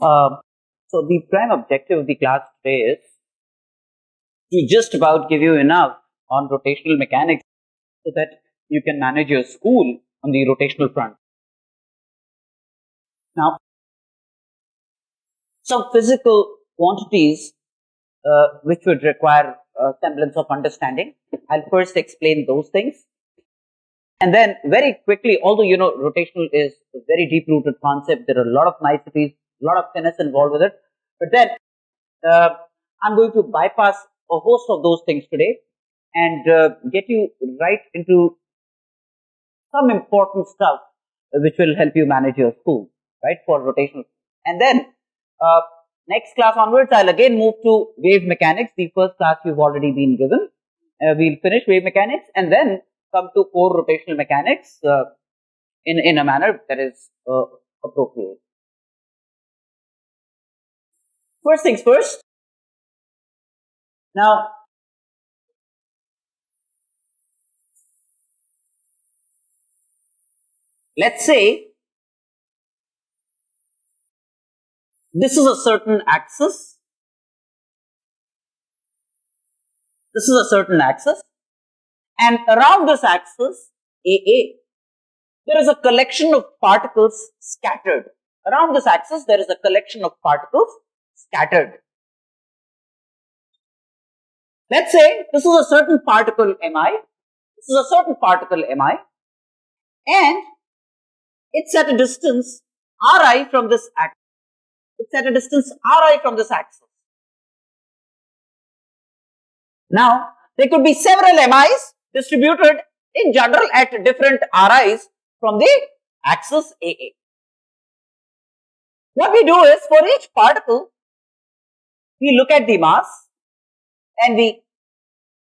Uh, so the prime objective of the class today is to just about give you enough on rotational mechanics so that you can manage your school on the rotational front. Now, some physical quantities which would require a semblance of understanding. I'll first explain those things. And then very quickly, although rotational is a very deep-rooted concept, there are a lot of niceties, a lot of finesse involved with it. But then I'm going to bypass a host of those things today and get you right into some important stuff which will help you manage your school, right, for rotational. And then next class onwards, I'll again move to wave mechanics. The first class you've already been given. We'll finish wave mechanics and then come to core rotational mechanics in a manner that is appropriate. First things first. Now, let's say this is a certain axis. This is a certain axis. And around this axis, AA, there is a collection of particles scattered. Around this axis, there is a collection of particles scattered. Let's say this is a certain particle Mi. This is a certain particle Mi. And it's at a distance Ri from this axis. It's at a distance Ri from this axis. Now, there could be several Mi's distributed in general at different Ri's from the axis AA. What we do is, for each particle, we look at the mass and we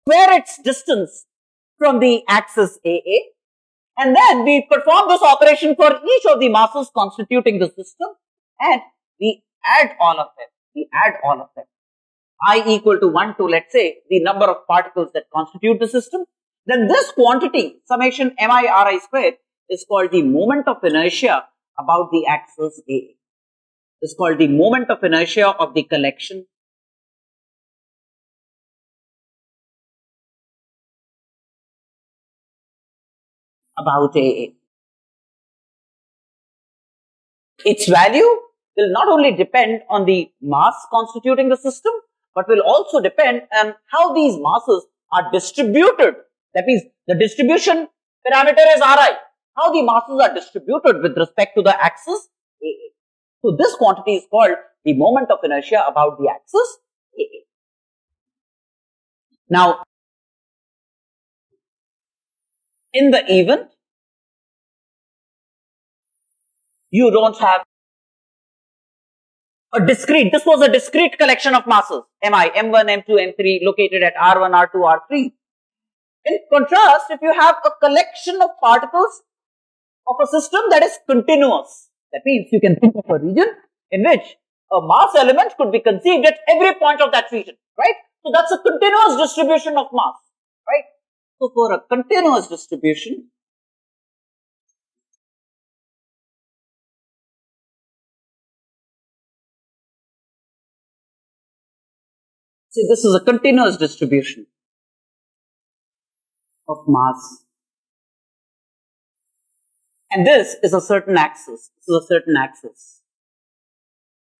square its distance from the axis AA, and then we perform this operation for each of the masses constituting the system, and we add all of them. We add all of them. I equal to 1 to, let's say, the number of particles that constitute the system. Then this quantity, summation Mi Ri squared, is called the moment of inertia about the axis AA. It's called the moment of inertia of the collection about AA. Its value will not only depend on the mass constituting the system, but will also depend on how these masses are distributed. That means the distribution parameter is Ri. How the masses are distributed with respect to the axis AA. So this quantity is called the moment of inertia about the axis AA. Now, in the event, you don't have a discrete, this was a discrete collection of masses, Mi, M1, M2, M3, located at R1, R2, R3. In contrast, if you have a collection of particles of a system that is continuous, that means you can think of a region in which a mass element could be conceived at every point of that region, right? So that's a continuous distribution of mass, right? So for a continuous distribution, see, this is a continuous distribution of mass. And this is a certain axis. This is a certain axis.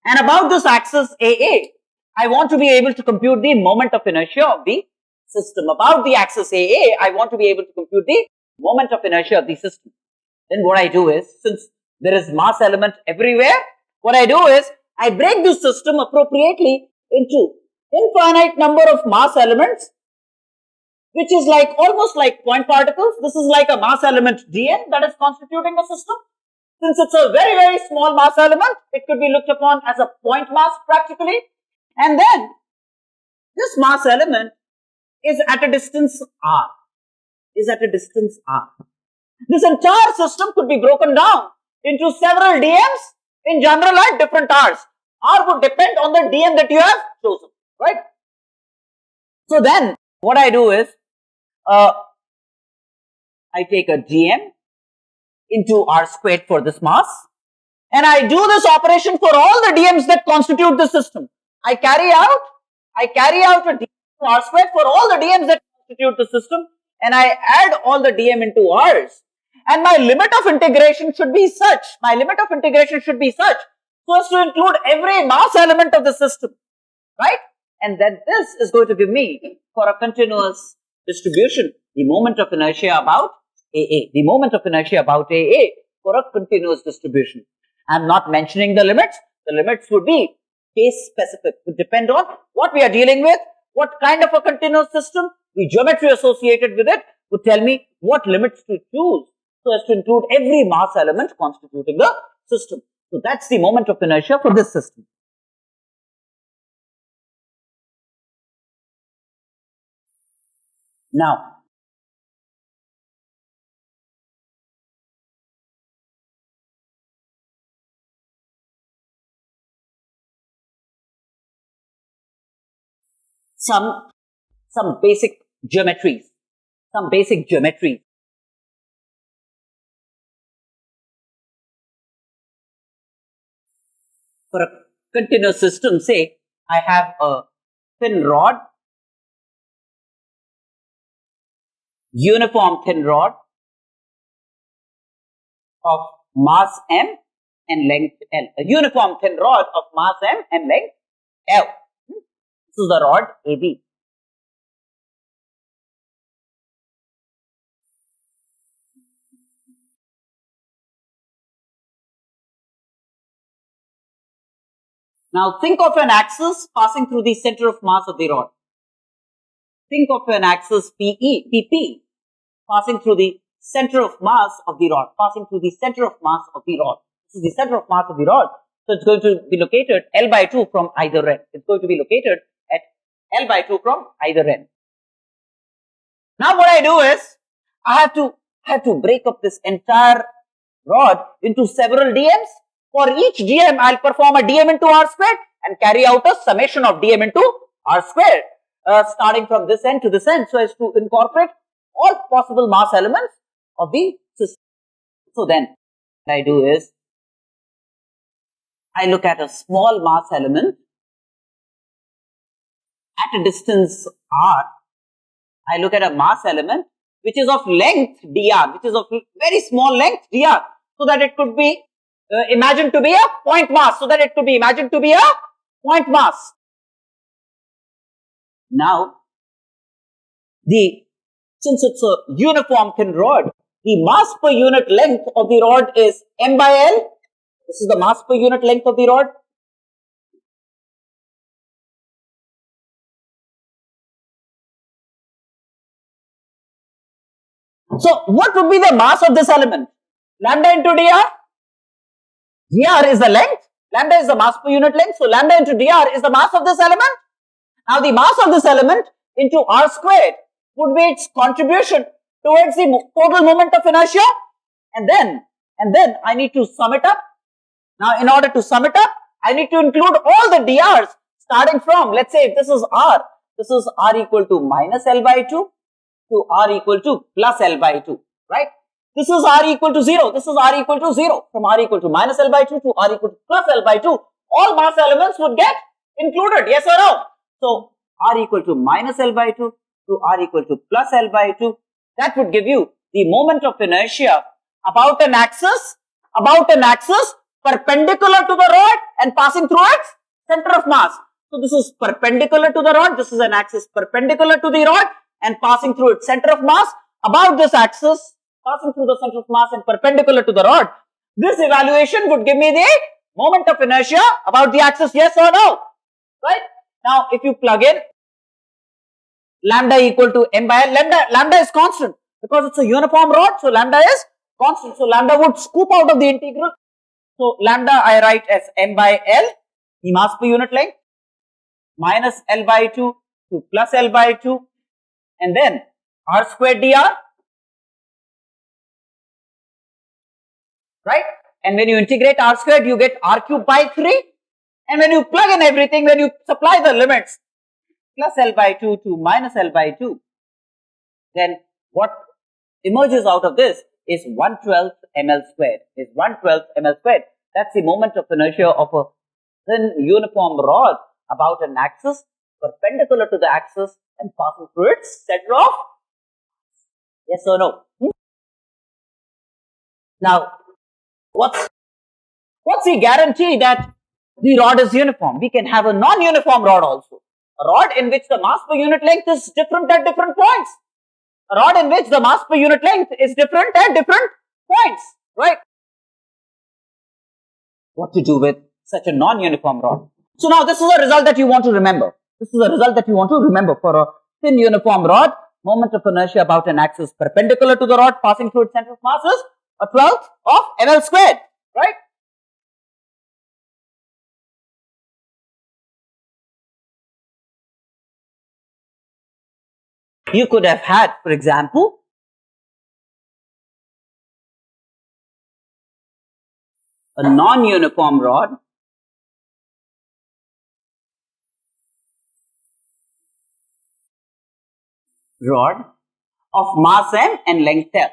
And about this axis AA, I want to be able to compute the moment of inertia of the system. About the axis AA, I want to be able to compute the moment of inertia of the system. Then what I do is, since there is mass element everywhere, what I do is, I break this system appropriately into infinite number of mass elements, which is like almost like point particles. This is like a mass element Dn that is constituting the system. Since it's a very, very small mass element, it could be looked upon as a point mass practically. And then this mass element is at a distance r. Is at a distance r. This entire system could be broken down into several dms in general at different r's. R would depend on the dm that you have chosen, right? So then what I do is, I take a dm into r squared for this mass, and I do this operation for all the dm's that constitute the system. I carry out a dm into r squared for all the dm's that constitute the system, and I add all the dm into r's. And my limit of integration should be such, so as to include every mass element of the system, right? And then this is going to give me, for a continuous distribution, the moment of inertia about AA, for a continuous distribution. I'm not mentioning the limits. The limits would be case specific. It would depend on what we are dealing with, what kind of a continuous system, the geometry associated with it would tell me what limits to choose so as to include every mass element constituting the system. So that's the moment of inertia for this system. Now, some basic geometries. For a continuous system, say I have a thin rod, uniform thin rod of mass m and length L. A uniform thin rod of mass m and length L. This is the rod AB. Now think of an axis passing through the center of mass of the rod. Think of an axis PP passing through the center of mass of the rod. This is the center of mass of the rod. So it's going to be located L by 2 from either end. It's going to be located at L by 2 from either end. Now what I do is, I have to break up this entire rod into several dm's. For each dm, I'll perform a dm into r squared and carry out a summation of dm into r squared, starting from this end to this end, so as to incorporate all possible mass elements of the system. So then, what I do is, I look at a small mass element at a distance r. I look at a mass element which is of length dr, which is of very small length dr, so that it could be imagined to be a point mass. Now, since it's a uniform thin rod, the mass per unit length of the rod is m by L. This is the mass per unit length of the rod. So, what would be the mass of this element? Lambda into dr. Dr is the length, lambda is the mass per unit length, so lambda into dr is the mass of this element. Now, the mass of this element into r squared would be its contribution towards the total moment of inertia, and then I need to sum it up. Now, in order to sum it up, I need to include all the drs starting from, let's say if this is r equal to minus L by 2 to r equal to plus L by 2, right? This is r equal to 0, from r equal to minus L by 2 to r equal to plus L by 2, all mass elements would get included, yes or no? So, r equal to minus L by 2 to r equal to plus L by 2, that would give you the moment of inertia about an axis perpendicular to the rod and passing through its center of mass. So, this is perpendicular to the rod, this is an axis perpendicular to the rod and passing through its center of mass. About this axis, passing through the center of mass and perpendicular to the rod, this evaluation would give me the moment of inertia about the axis, yes or no, right? Now, if you plug in lambda equal to m by L, lambda is constant because it's a uniform rod, so lambda is constant, so lambda would scoop out of the integral. So, lambda I write as m by L, the mass per unit length, minus L by 2 to plus L by 2, and then r squared dr, right? And when you integrate r squared, you get r cube by 3, and when you plug in everything, when you supply the limits, plus L by 2 to minus L by 2, then what emerges out of this is 1/12 ml squared, That's the moment of inertia of a thin uniform rod about an axis perpendicular to the axis and passing through its center of. Yes or no? Now, what's the guarantee that the rod is uniform? We can have a non-uniform rod also. A rod in which the mass per unit length is different at different points. A rod in which the mass per unit length is different at different points, right? What to do with such a non-uniform rod? So now this is a result that you want to remember. This is a result that you want to remember for a thin uniform rod. Moment of inertia about an axis perpendicular to the rod passing through its center of mass is a 12th of ml squared, right? You could have had, for example, a non-uniform rod of mass m and length l.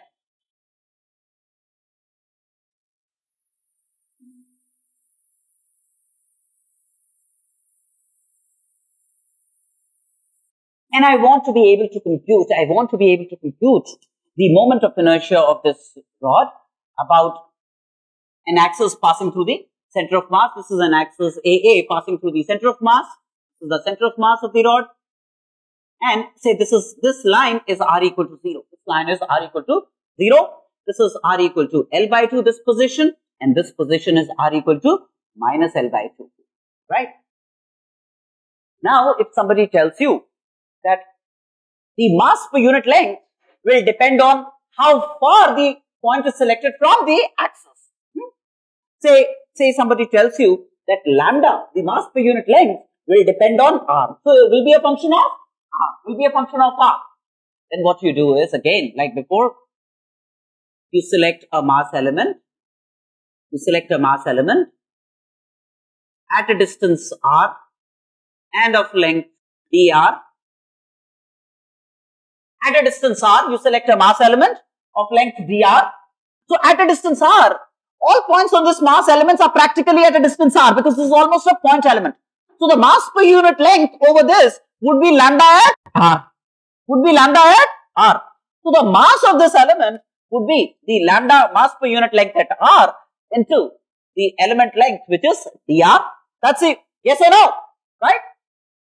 And I want to be able to compute the moment of inertia of this rod about an axis passing through the center of mass. This is an axis AA passing through the center of mass. This is the center of mass of the rod. And say this line is r equal to 0. This line is r equal to 0. This is r equal to L by 2, this position. And this position is r equal to minus L by 2. Right? Now, if somebody tells you that the mass per unit length will depend on how far the point is selected from the axis. Say somebody tells you that lambda, the mass per unit length, will depend on r. So it will be a function of r, Then what you do is, again, like before, you select a mass element at a distance r and of length dr. At a distance r, you select a mass element of length dr. So at a distance r, all points on this mass elements are practically at a distance r, because this is almost a point element. So the mass per unit length over this would be lambda at r. So the mass of this element would be the lambda mass per unit length at r into the element length, which is dr. That's it. Yes or no? Right?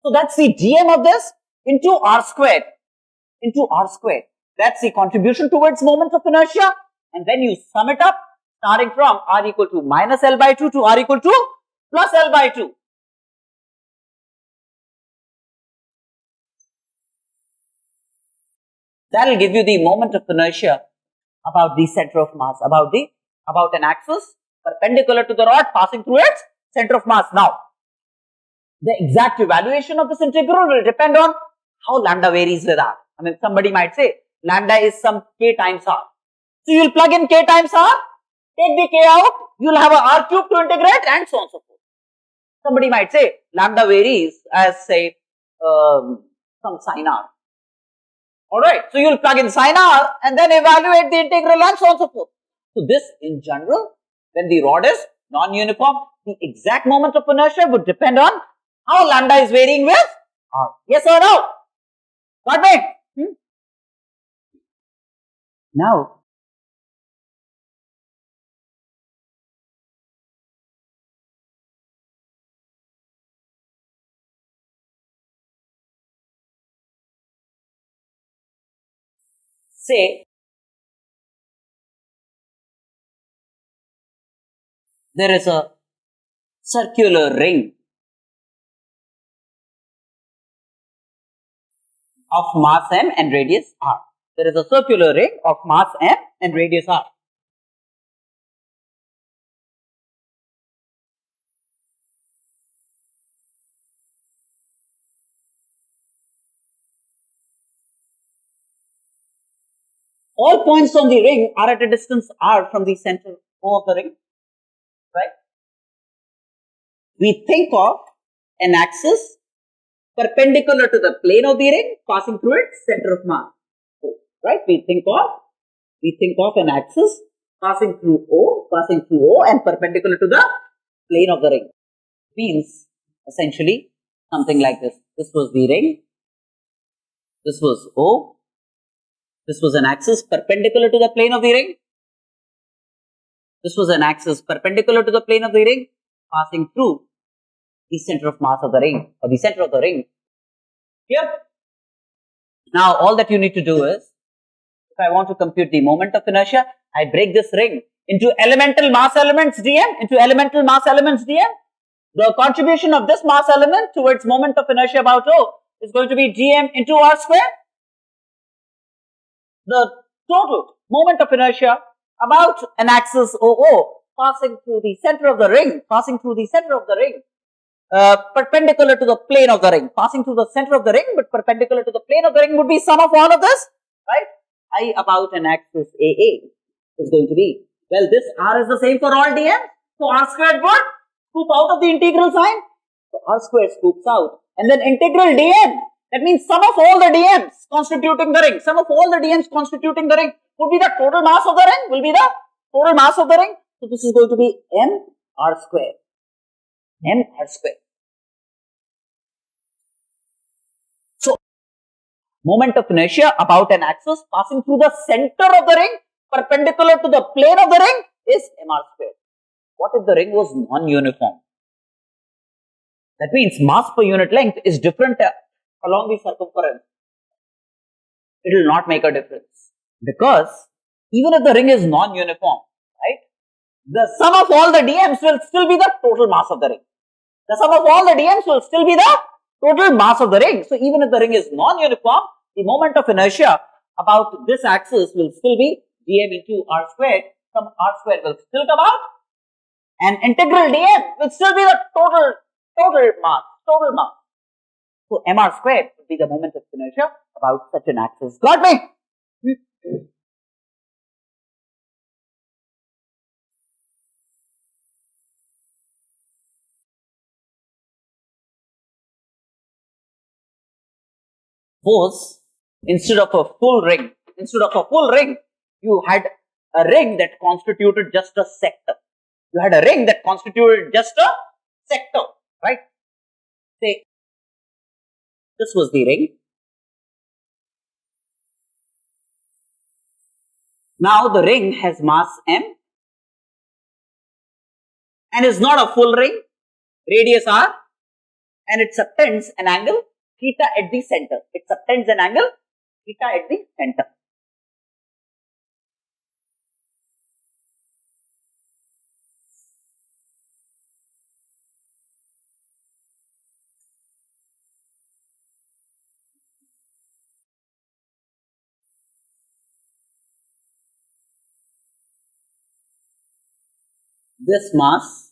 So that's the dm of this into r squared. That's the contribution towards moment of inertia. And then you sum it up, starting from r equal to minus L by 2 to r equal to plus L by 2. That will give you the moment of inertia about the center of mass, about an axis perpendicular to the rod passing through its center of mass. Now, the exact evaluation of this integral will depend on how lambda varies with r. I mean, somebody might say lambda is some k times r. So you will plug in k times r, take the k out, you will have a r cube to integrate, and so on and so forth. Somebody might say lambda varies as, say, some sin r. Alright, so you will plug in sin r and then evaluate the integral and so on and so forth. So this, in general, when the rod is non-uniform, the exact moment of inertia would depend on how lambda is varying with r. Yes or no? Got me? Now, say there is a circular ring of mass m and radius r. There is a circular ring of mass m and radius r. All points on the ring are at a distance r from the center O of the ring, right? We think of an axis perpendicular to the plane of the ring passing through its center of mass, right? We think of an axis passing through O and perpendicular to the plane of the ring. Means essentially something like this. This was the ring. This was O. This was an axis perpendicular to the plane of the ring. This was an axis perpendicular to the plane of the ring, passing through the center of mass of the ring, or the center of the ring. Here. Now all that you need to do is, if I want to compute the moment of inertia, I break this ring into elemental mass elements dm, The contribution of this mass element towards moment of inertia about O is going to be gm into r square. The total moment of inertia about an axis OO passing through the center of the ring, perpendicular to the plane of the ring, passing through the center of the ring, but perpendicular to the plane of the ring would be sum of all of this, right? I about an axis AA is going to be, well, this R is the same for all dm, so R squared would scoop out of the integral sign, so R squared scoops out, and then integral dm, that means sum of all the dm's constituting the ring, would be the total mass of the ring, so this is going to be m r square. So, moment of inertia about an axis passing through the center of the ring, perpendicular to the plane of the ring, is mr square. What if the ring was non-uniform? That means mass per unit length is different along the circumference. It will not make a difference, because even if the ring is non-uniform, right, the sum of all the dm's will still be the total mass of the ring. So even if the ring is non-uniform, the moment of inertia about this axis will still be dm into r squared. Some r squared will still come out, and integral dm will still be the total mass. So mr squared will be the moment of inertia about such an axis. Got me? Suppose instead of a full ring, you had a ring that constituted just a sector. Right? Say, this was the ring. Now the ring has mass m and is not a full ring, radius r, and it subtends an angle theta at the center. This mass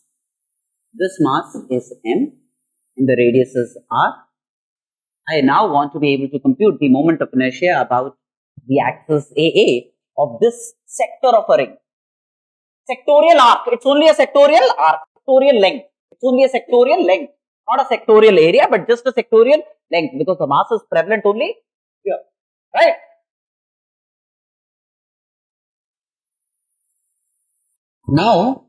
is m and the radius is r. I now want to be able to compute the moment of inertia about the axis AA of this sector of a ring. Sectorial arc, it's only a sectorial arc, sectorial length. Not a sectorial area, but just a sectorial length, because the mass is prevalent only here, right? Now,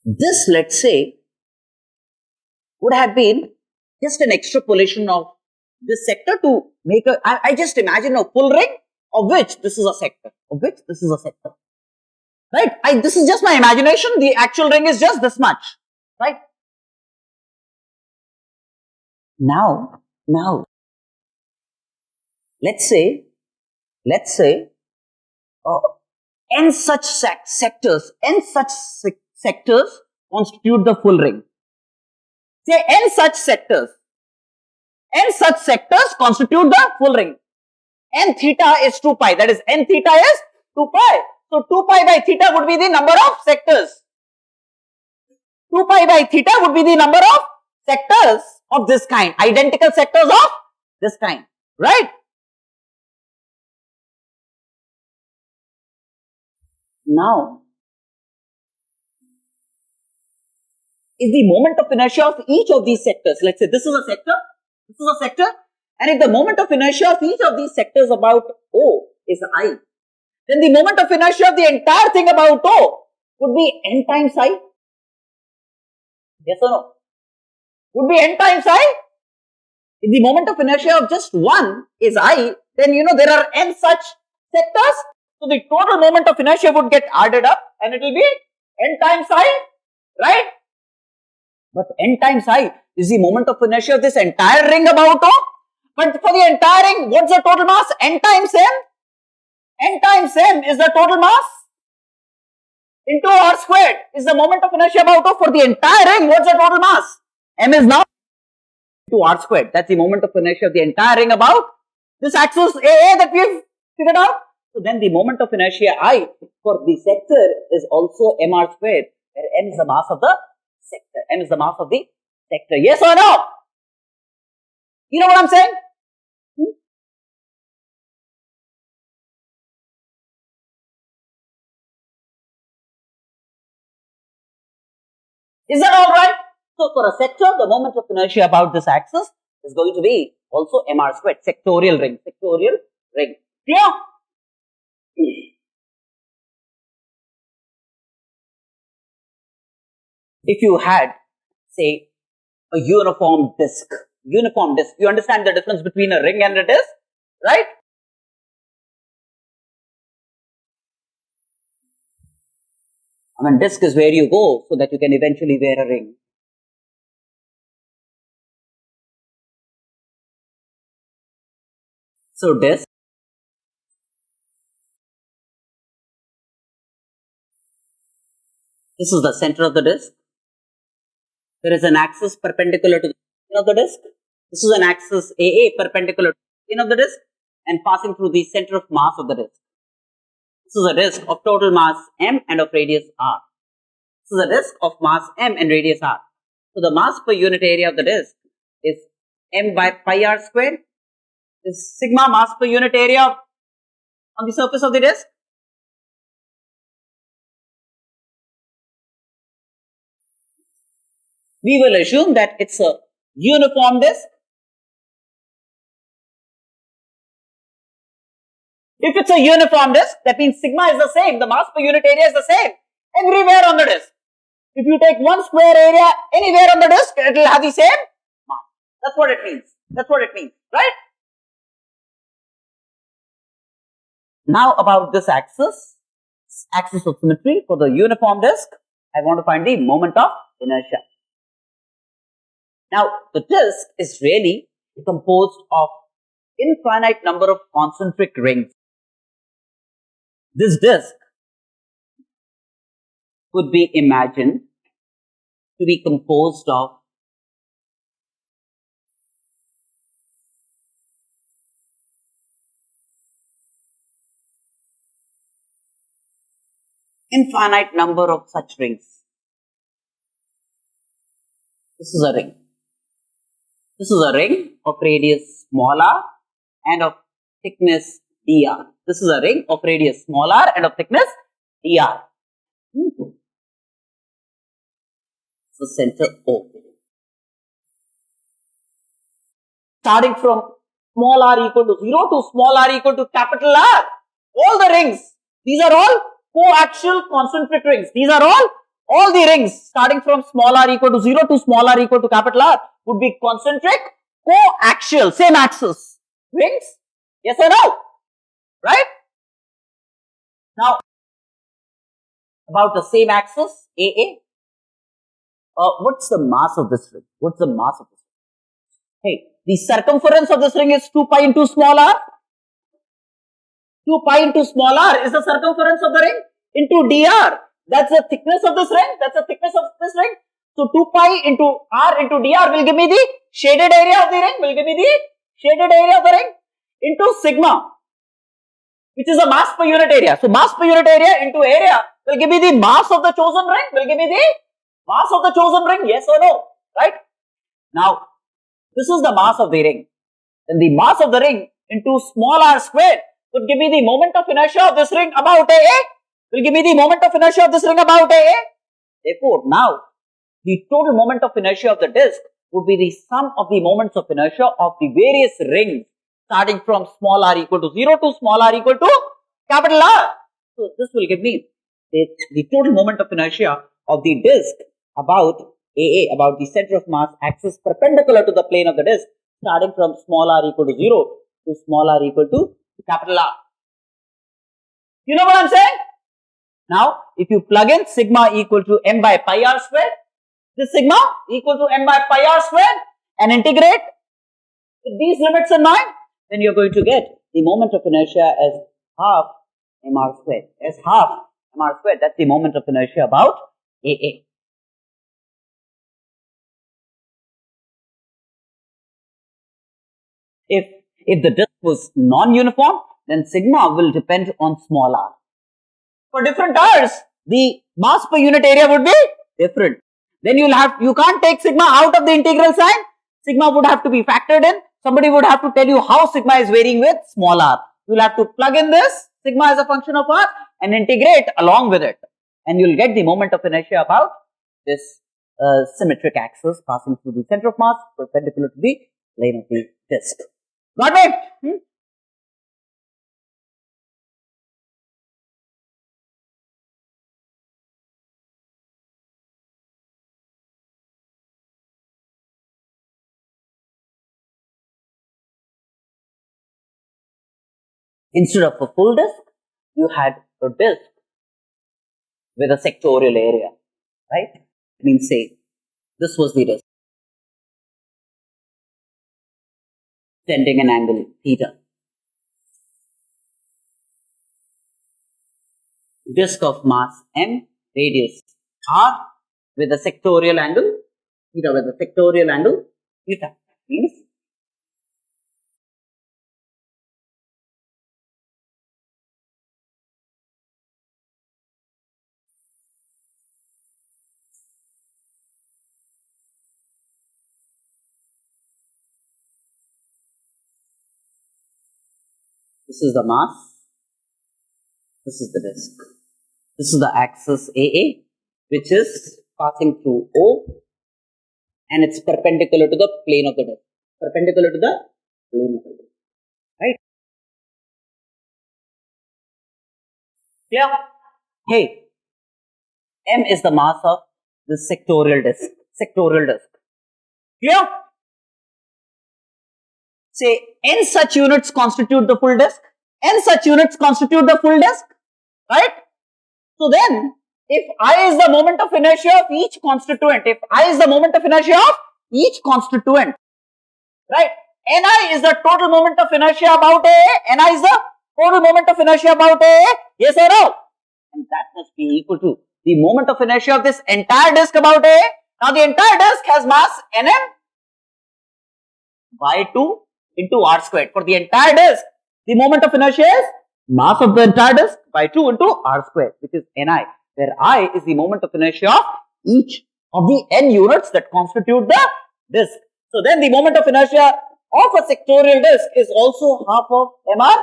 this, let's say, would have been just an extrapolation of this sector to make a, I just imagine a full ring of which this is a sector, right? This is just my imagination, the actual ring is just this much, right? Now, let's say, n such sectors constitute the full ring. Say n such sectors constitute the full ring. N theta is 2 pi, that is n theta is 2 pi. So 2 pi by theta would be the number of sectors. 2 pi by theta would be the number of sectors of this kind, identical sectors of this kind, right? Now, is the moment of inertia of each of these sectors. Let's say this is a sector, And if the moment of inertia of each of these sectors about O is I, then the moment of inertia of the entire thing about O would be n times I. Yes or no? Would be n times I. If the moment of inertia of just one is I, then there are n such sectors. So the total moment of inertia would get added up and it will be n times I, right? But n times I is the moment of inertia of this entire ring about O. But for the entire ring, what's the total mass? N times m. N times m is the total mass into r squared is the moment of inertia about O. For the entire ring, what's the total mass? M is now into r squared. That's the moment of inertia of the entire ring about this axis AA that we've figured out. So then the moment of inertia I for the sector is also mr squared, where m is the mass of the sector. M is the mass of the sector. Yes or no? You know what I'm saying? Is that all right? So for a sector, the moment of inertia about this axis is going to be also mr squared, sectorial ring, Clear? If you had, say, a uniform disk, you understand the difference between a ring and a disk, right? I mean, disk is where you go so that you can eventually wear a ring. So disk, this is the center of the disk. There is an axis perpendicular to the plane of the disk. This is an axis AA perpendicular to the plane of the disk and passing through the center of mass of the disk. This is a disk of total mass m and of radius r. This is a disk of mass m and radius r. So the mass per unit area of the disk is m by pi r squared. Is sigma mass per unit area on the surface of the disk. We will assume that it's a uniform disk. If it's a uniform disk, that means sigma is the same, the mass per unit area is the same everywhere on the disk. If you take one square area anywhere on the disk, it will have the same mass. That's what it means. That's what it means, right? Now about this axis of symmetry for the uniform disk, I want to find the moment of inertia. Now, the disk is really composed of infinite number of concentric rings. This disk could be imagined to be composed of infinite number of such rings. This is a ring. This is a ring of radius small r and of thickness dr. This is a ring of radius small r and of thickness dr. The center O. Starting from small r equal to 0 to small r equal to capital R. All the rings, these are all coaxial concentric rings. These are all the rings starting from small r equal to 0 to small r equal to capital R would be concentric, coaxial, same axis rings. Yes or no? Right? Now, about the same axis, AA. What's the mass of this ring? What's the mass of this ring? Hey, the circumference of this ring is 2 pi into small r. 2 pi into small r is the circumference of the ring into dr. That's the thickness of this ring. That's the thickness of this ring. So 2 pi into r into dr will give me the shaded area of the ring. Into sigma, which is the mass per unit area. So mass per unit area into area will give me the mass of the chosen ring. Yes or no? Right? Now, this is the mass of the ring. Then the mass of the ring into small r squared would give me the moment of inertia of this ring about AA. Therefore, now, the total moment of inertia of the disk would be the sum of the moments of inertia of the various rings starting from small r equal to 0 to small r equal to capital R. So this will give me the total moment of inertia of the disk about AA, about the center of mass axis perpendicular to the plane of the disk, starting from small r equal to 0 to small r equal to capital R. You know what I'm saying? Now, if you plug in sigma equal to m by pi r square, this sigma equal to m by pi r square, and integrate with these limits in mind, then you're going to get the moment of inertia as half mr squared. As half mr squared. That's the moment of inertia about AA. If the disk was non-uniform, then sigma will depend on small r. For different r's, the mass per unit area would be different. Then you can't take sigma out of the integral sign. Sigma would have to be factored in. Somebody would have to tell you how sigma is varying with small r. You'll have to plug in this sigma as a function of r and integrate along with it. And you'll get the moment of inertia about this symmetric axis passing through the center of mass perpendicular to the plane of the disk. Got it? Instead of a full disk, you had a disk with a sectorial area, right? I mean, say, this was the disk, bending an angle theta. Disk of mass m, radius r, with a sectorial angle theta, with a sectorial angle theta. Means this is the mass, this is the disk. This is the axis AA, which is passing through O, and it's perpendicular to the plane of the disk. Perpendicular to the plane of the disk. Right? Clear? Hey, m is the mass of the sectorial disk. Sectorial disk. Clear? Say, n such units constitute the full disk. N such units constitute the full disk. Right? So then, if I is the moment of inertia of each constituent, if I is the moment of inertia of each constituent, right? Ni is the total moment of inertia about A. Ni is the total moment of inertia about A. Yes or no? And that must be equal to the moment of inertia of this entire disk about A. Now the entire disk has mass Nm by 2 into r squared. For the entire disk, the moment of inertia is mass of the entire disk by 2 into r squared, which is Ni, where I is the moment of inertia of each of the n units that constitute the disk. So then the moment of inertia of a sectorial disk is also half of mr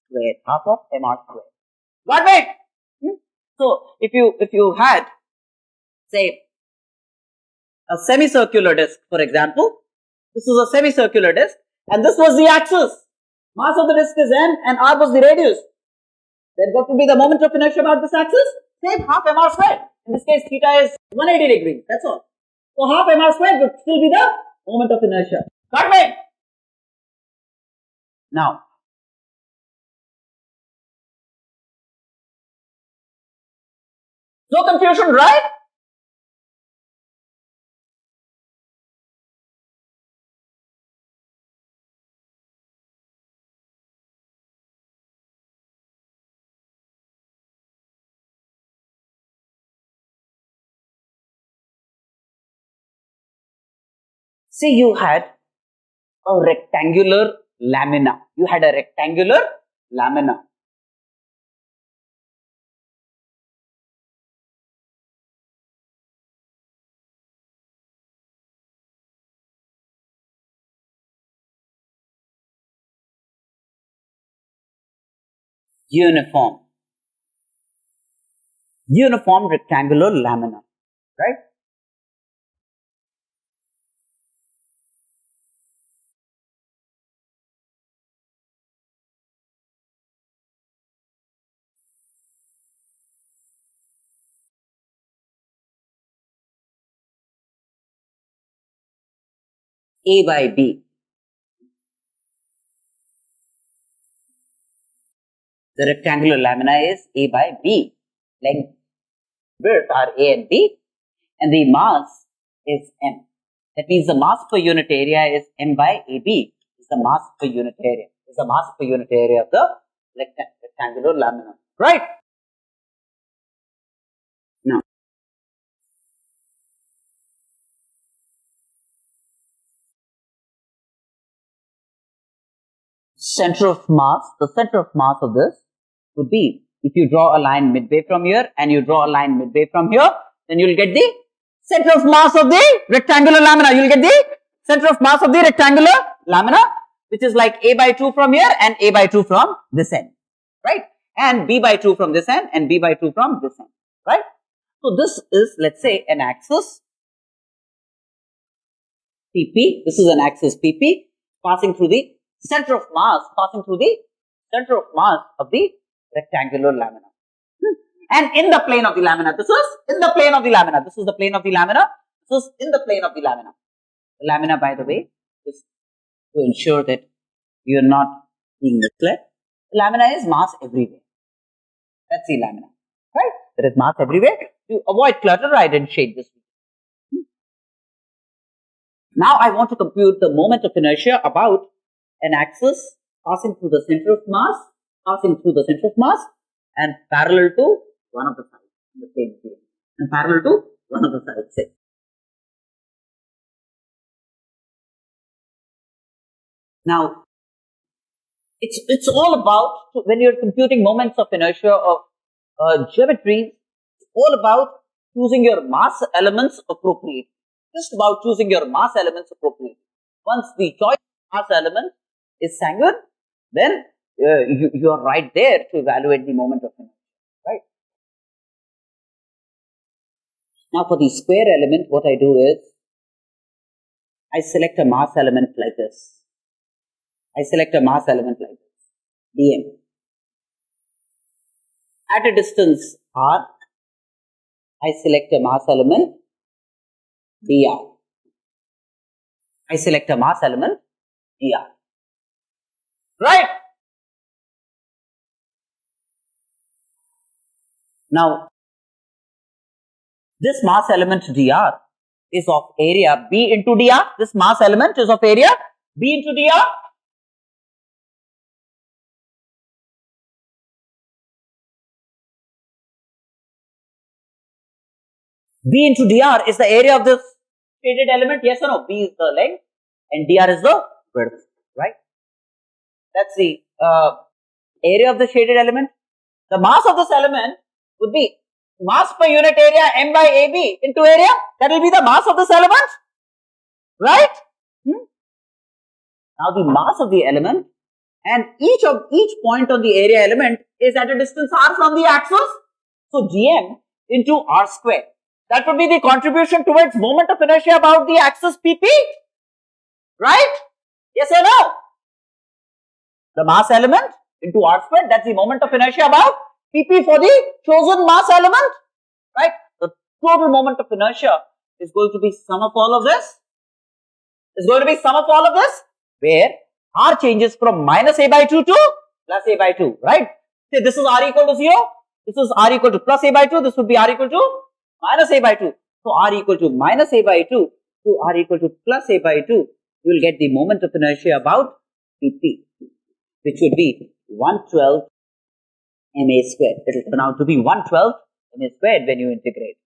squared, half of mr squared. Got it? So if you had, say, a semicircular disk, for example, this is a semicircular disk, and this was the axis. Mass of the disk is n and r was the radius. Then what would be the moment of inertia about this axis? Same, half mr squared. In this case, theta is 180 degrees. That's all. So half mr squared would still be the moment of inertia. Got me? Now, no confusion, right? See, you had a rectangular lamina. You had a rectangular lamina. Uniform. Uniform rectangular lamina. Right? A by B. The rectangular lamina is A by B. Length, width are A and B, and the mass is M. That means the mass per unit area is M by AB. Is the mass per unit area. Is the mass per unit area of the rectangular lamina. Right? Now, center of mass. The center of mass of this would be, if you draw a line midway from here and you draw a line midway from here, then you will get the center of mass of the rectangular lamina. You will get the center of mass of the rectangular lamina, which is like A by 2 from here and A by 2 from this end, right? And B by 2 from this end and B by 2 from this end, right? So this is, let's say, an axis PP. This is an axis PP passing through the center of mass, of the rectangular lamina. And in the plane of the lamina, this is in the plane of the lamina. This is the plane of the lamina. This is in the plane of the lamina. The lamina, by the way, is to ensure that you are not being misled. The lamina is mass everywhere. That's the lamina, right? There is mass everywhere. To avoid clutter, I didn't shade this. Now I want to compute the moment of inertia about an axis passing through the center of mass, and parallel to one of the sides in the same plane, and parallel to one of the sides, say. Now, it's all about, when you're computing moments of inertia of geometry, it's all about choosing your mass elements appropriately. Just about choosing your mass elements appropriately. Once the choice of mass element is sanguine, then you are right there to evaluate the moment of inertia, right? Now for the square element, what I do is, I select a mass element like this. dm. At a distance r, I select a mass element dr. Right? Now, this mass element dr is of area b into dr. This mass element is of area b into dr. B into dr is the area of this shaded element, yes or no? B is the length and dr is the width, right? That's the area of the shaded element. The mass of this element would be mass per unit area m by ab into area. That will be the mass of this element, right? Now the mass of the element, and each point on the area element is at a distance r from the axis. So gm into r square. That would be the contribution towards moment of inertia about the axis PP, right? Yes or no? The mass element into r square, that's the moment of inertia about PP for the chosen mass element, right? The total moment of inertia is going to be sum of all of this. Where r changes from minus a by 2 to plus a by 2, right? Say this is r equal to 0, this is r equal to plus a by 2, this would be r equal to minus a by 2. So r equal to minus a by 2 to r equal to plus a by 2, you will get the moment of inertia about PP, which would be 1/12 ma squared. It will turn out to be 1/12 ma squared when you integrate.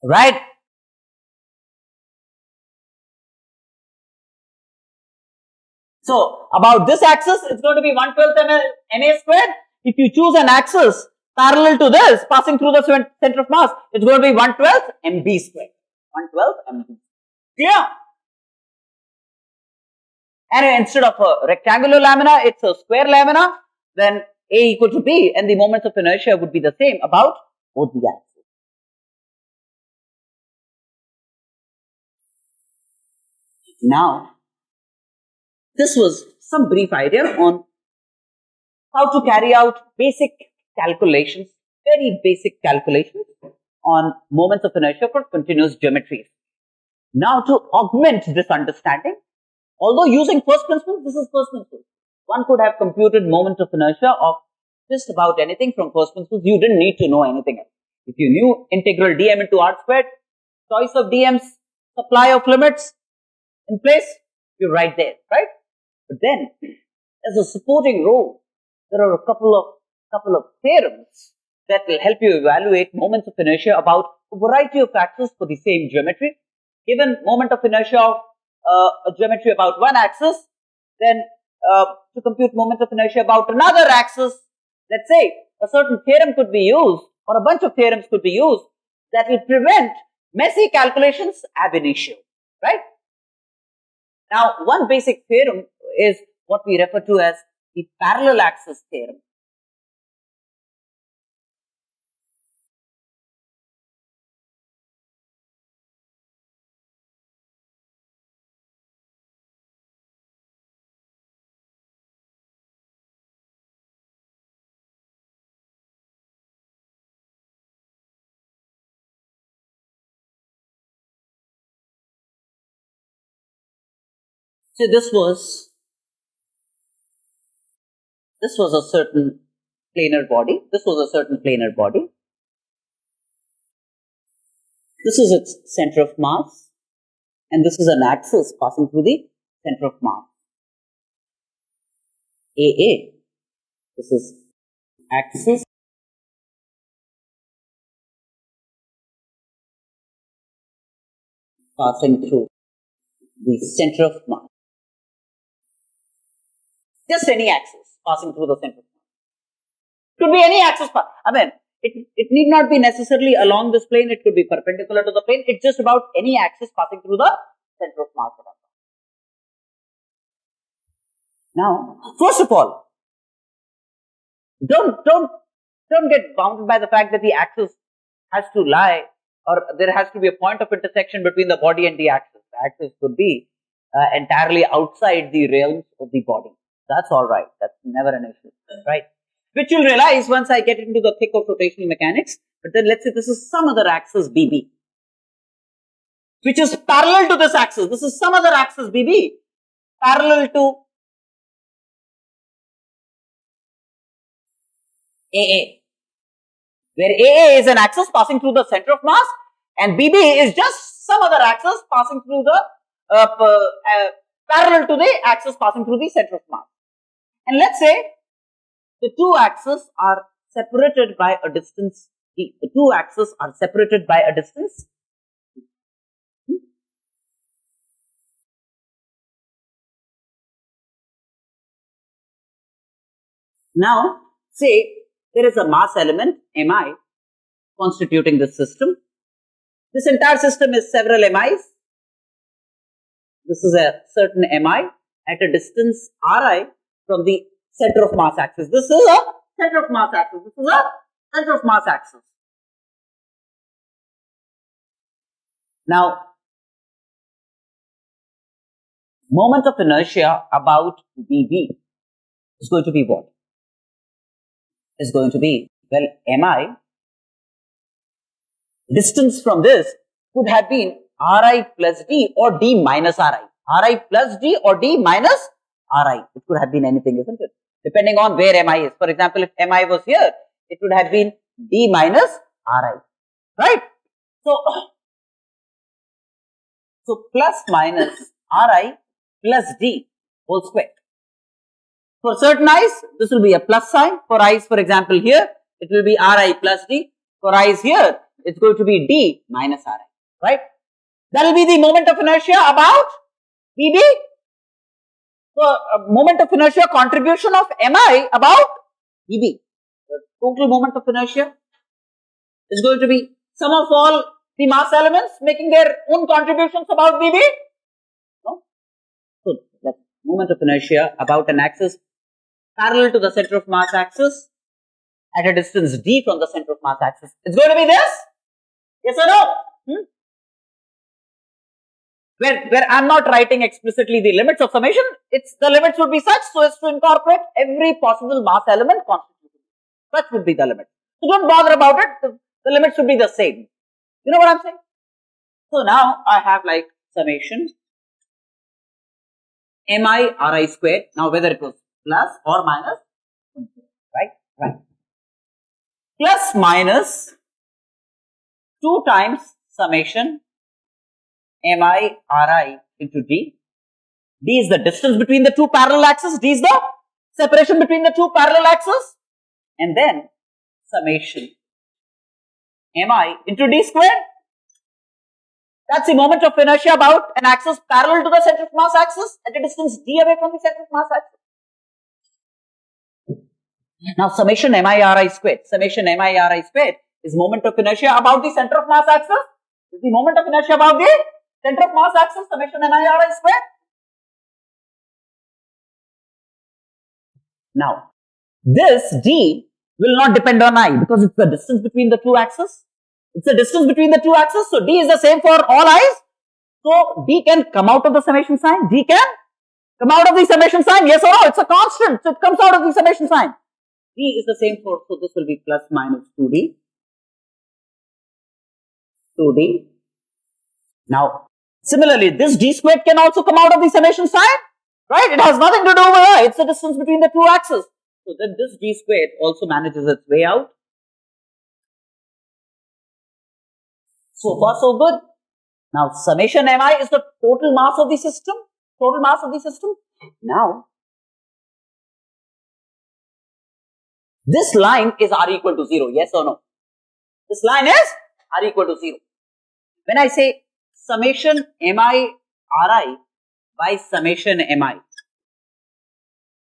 Right? So about this axis, it's going to be 1/12 ma squared. If you choose an axis parallel to this, passing through the center of mass, it's going to be 1/12 mb squared. 1/12 mb. Clear? And instead of a rectangular lamina, it's a square lamina. Then a equal to b, and the moments of inertia would be the same about both the axes. Now, this was some brief idea on how to carry out basic calculations, very basic calculations on moments of inertia for continuous geometries. Now to augment this understanding, although using first principles, this is first principles. One could have computed moment of inertia of just about anything from first principles. You didn't need to know anything else. If you knew integral dm into r squared, choice of dm's, supply of limits in place, you're right there, right? But then, as a supporting role, there are a couple of theorems that will help you evaluate moments of inertia about a variety of axes for the same geometry. Given moment of inertia of a geometry about one axis, then to compute moment of inertia about another axis, let's say a certain theorem could be used, or a bunch of theorems could be used that will prevent messy calculations ab initio, right? Now, one basic theorem is what we refer to as the parallel axis theorem. So this was a certain planar body. This was a certain planar body. This is its center of mass, and this is an axis passing through the center of mass, AA. This is axis passing through the center of mass. Just any axis passing through the center of mass. Could be any axis. I mean, it need not be necessarily along this plane. It could be perpendicular to the plane. It's just about any axis passing through the center of mass. Now, first of all, don't get bounded by the fact that the axis has to lie, or there has to be a point of intersection between the body and the axis. The axis could be entirely outside the realms of the body. That's all right. That's never an issue, right? Which you'll realize once I get into the thick of rotational mechanics. But then let's say this is some other axis BB, which is parallel to this axis. This is some other axis BB, parallel to AA, where AA is an axis passing through the center of mass, and BB is just some other axis passing through the parallel to the axis passing through the center of mass. And let's say the two axes are separated by a distance. The two axes are separated by a distance. Now, say there is a mass element Mi constituting this system. This entire system is several Mi's. This is a certain Mi at a distance Ri from the center of mass axis. This is a center of mass axis. This is a center of mass axis. Now, moment of inertia about BB is going to be what? Is going to be, well, Mi, distance from this could have been Ri plus D or D minus Ri. Ri plus D or D minus Ri. It could have been anything, isn't it? Depending on where Mi is. For example, if Mi was here, it would have been D minus Ri. Right? So plus minus Ri plus D whole square. For certain i's, this will be a plus sign. For i's, for example, here, it will be Ri plus D. For i's here, it's going to be D minus Ri. Right? That will be the moment of inertia about BB. So, moment of inertia contribution of Mi about BB. The total moment of inertia is going to be sum of all the mass elements making their own contributions about BB. No? So, the moment of inertia about an axis parallel to the center of mass axis at a distance D from the center of mass axis. It's going to be this? Yes or no? Where I'm not writing explicitly the limits of summation, the limits would be such so as to incorporate every possible mass element constituted. Such would be the limit. So don't bother about it. The limits should be the same. You know what I'm saying? So now I have like summation mi ri squared. Now whether it was plus or minus, right, plus minus 2 times summation mi ri into d. D is the distance between the two parallel axes. D is the separation between the two parallel axes. And then summation mi into d squared. That's the moment of inertia about an axis parallel to the center of mass axis at a distance d away from the center of mass axis. Now summation mi ri squared. Summation mi ri squared is moment of inertia about the center of mass axis. Is the moment of inertia about the center of mass axis. Summation mi ri squared. Now this d will not depend on I because it's the distance between the two axes. It's the distance between the two axes. So d is the same for all i's. So d can come out of the summation sign. D can come out of the summation sign. Yes or no? It's a constant. So it comes out of the summation sign. D is the same for, so this will be plus minus 2d. 2d. Now, similarly, this d squared can also come out of the summation sign. Right? It has nothing to do with I. It's the distance between the two axes. So then this d squared also manages its way out. So far so good. Now summation mi is the total mass of the system. Total mass of the system. Now this line is r equal to 0. Yes or no? This line is r equal to 0. When I say summation mi ri by summation mi,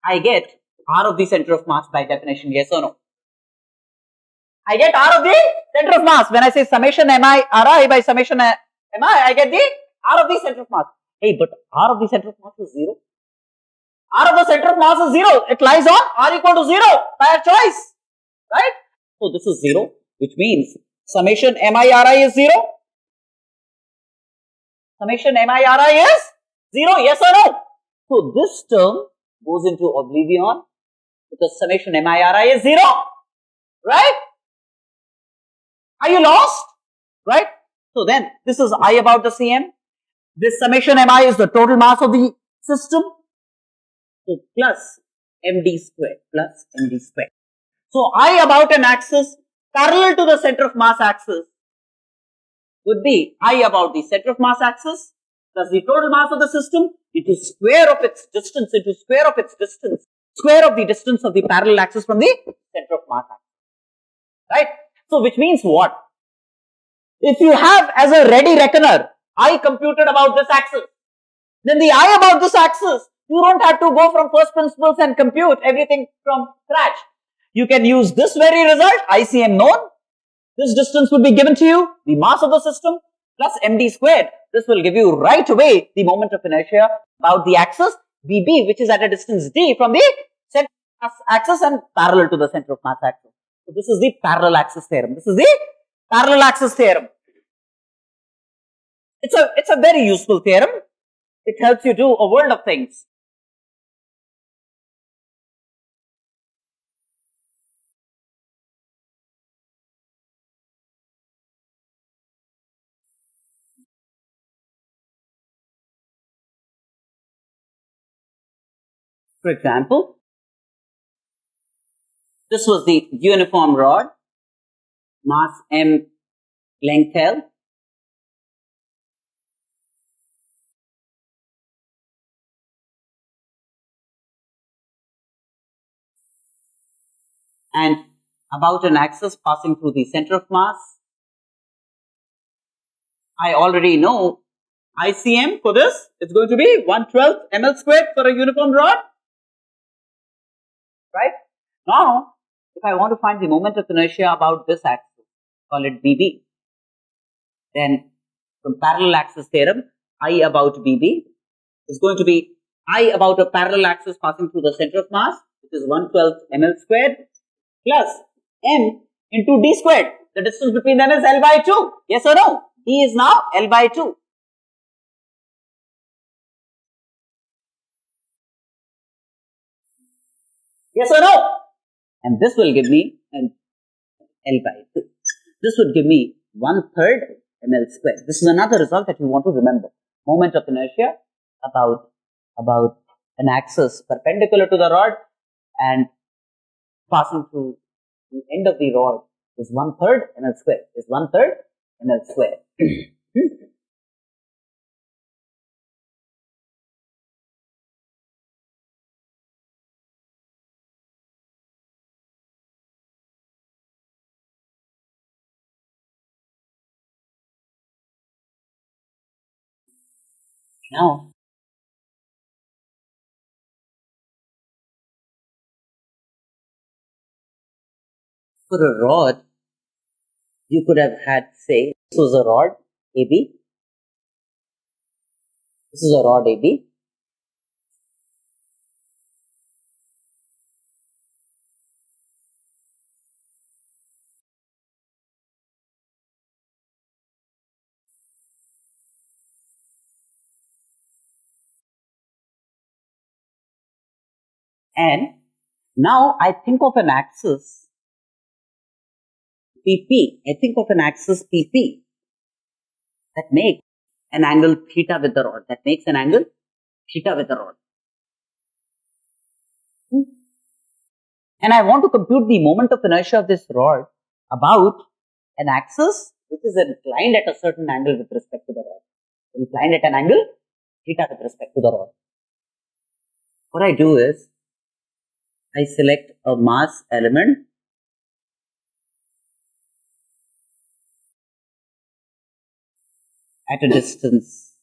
I get r of the center of mass by definition. Yes or no? I get r of the center of mass. When I say summation mi ri by summation mi, I get the r of the center of mass. Hey, but r of the center of mass is 0. R of the center of mass is 0. It lies on r equal to 0 by our choice. Right? So this is 0, which means summation mi ri is 0. Summation mi ri is 0. Yes or no? So this term goes into oblivion because summation mi ri is 0. Right? Are you lost? Right? So then, this is I about the Cm. This summation mi is the total mass of the system. So plus md squared, plus md squared. So I about an axis parallel to the center of mass axis would be I about the center of mass axis plus the total mass of the system into square of its distance into square of its distance, square of the distance of the parallel axis from the center of mass axis. Right? So which means what? If you have as a ready reckoner, I computed about this axis, then the I about this axis, you don't have to go from first principles and compute everything from scratch. You can use this very result, ICM known. This distance would be given to you, the mass of the system, plus md squared. This will give you right away the moment of inertia about the axis BB, which is at a distance d from the center of mass axis and parallel to the center of mass axis. So this is the parallel axis theorem. This is the parallel axis theorem. It's a very useful theorem. It helps you do a world of things. For example, this was the uniform rod, mass m, length L. And about an axis passing through the center of mass. I already know ICM for this. It's going to be 1/12 ml squared for a uniform rod. Right? Now, if I want to find the moment of inertia about this axis, call it BB, then from parallel axis theorem, I about BB is going to be I about a parallel axis passing through the center of mass, which is 1/12 ml squared, plus m into d squared. The distance between them is L by 2. Yes or no? D is now L by 2. Yes or no? And this will give me an L by 2. This would give me 1/3 ml squared. This is another result that you want to remember. moment of inertia about an axis perpendicular to the rod and passing through the end of the rod is 1/3 ml square. Is 1/3 ml square. Now, for a rod, you could have had, say, this was a rod AB. This is a rod AB. And now I think of an axis PP. I think of an axis PP that makes an angle theta with the rod. That makes an angle theta with the rod. And I want to compute the moment of inertia of this rod about an axis which is inclined at a certain angle with respect to the rod. Inclined at an angle theta with respect to the rod. What I do is, I select a mass element at a distance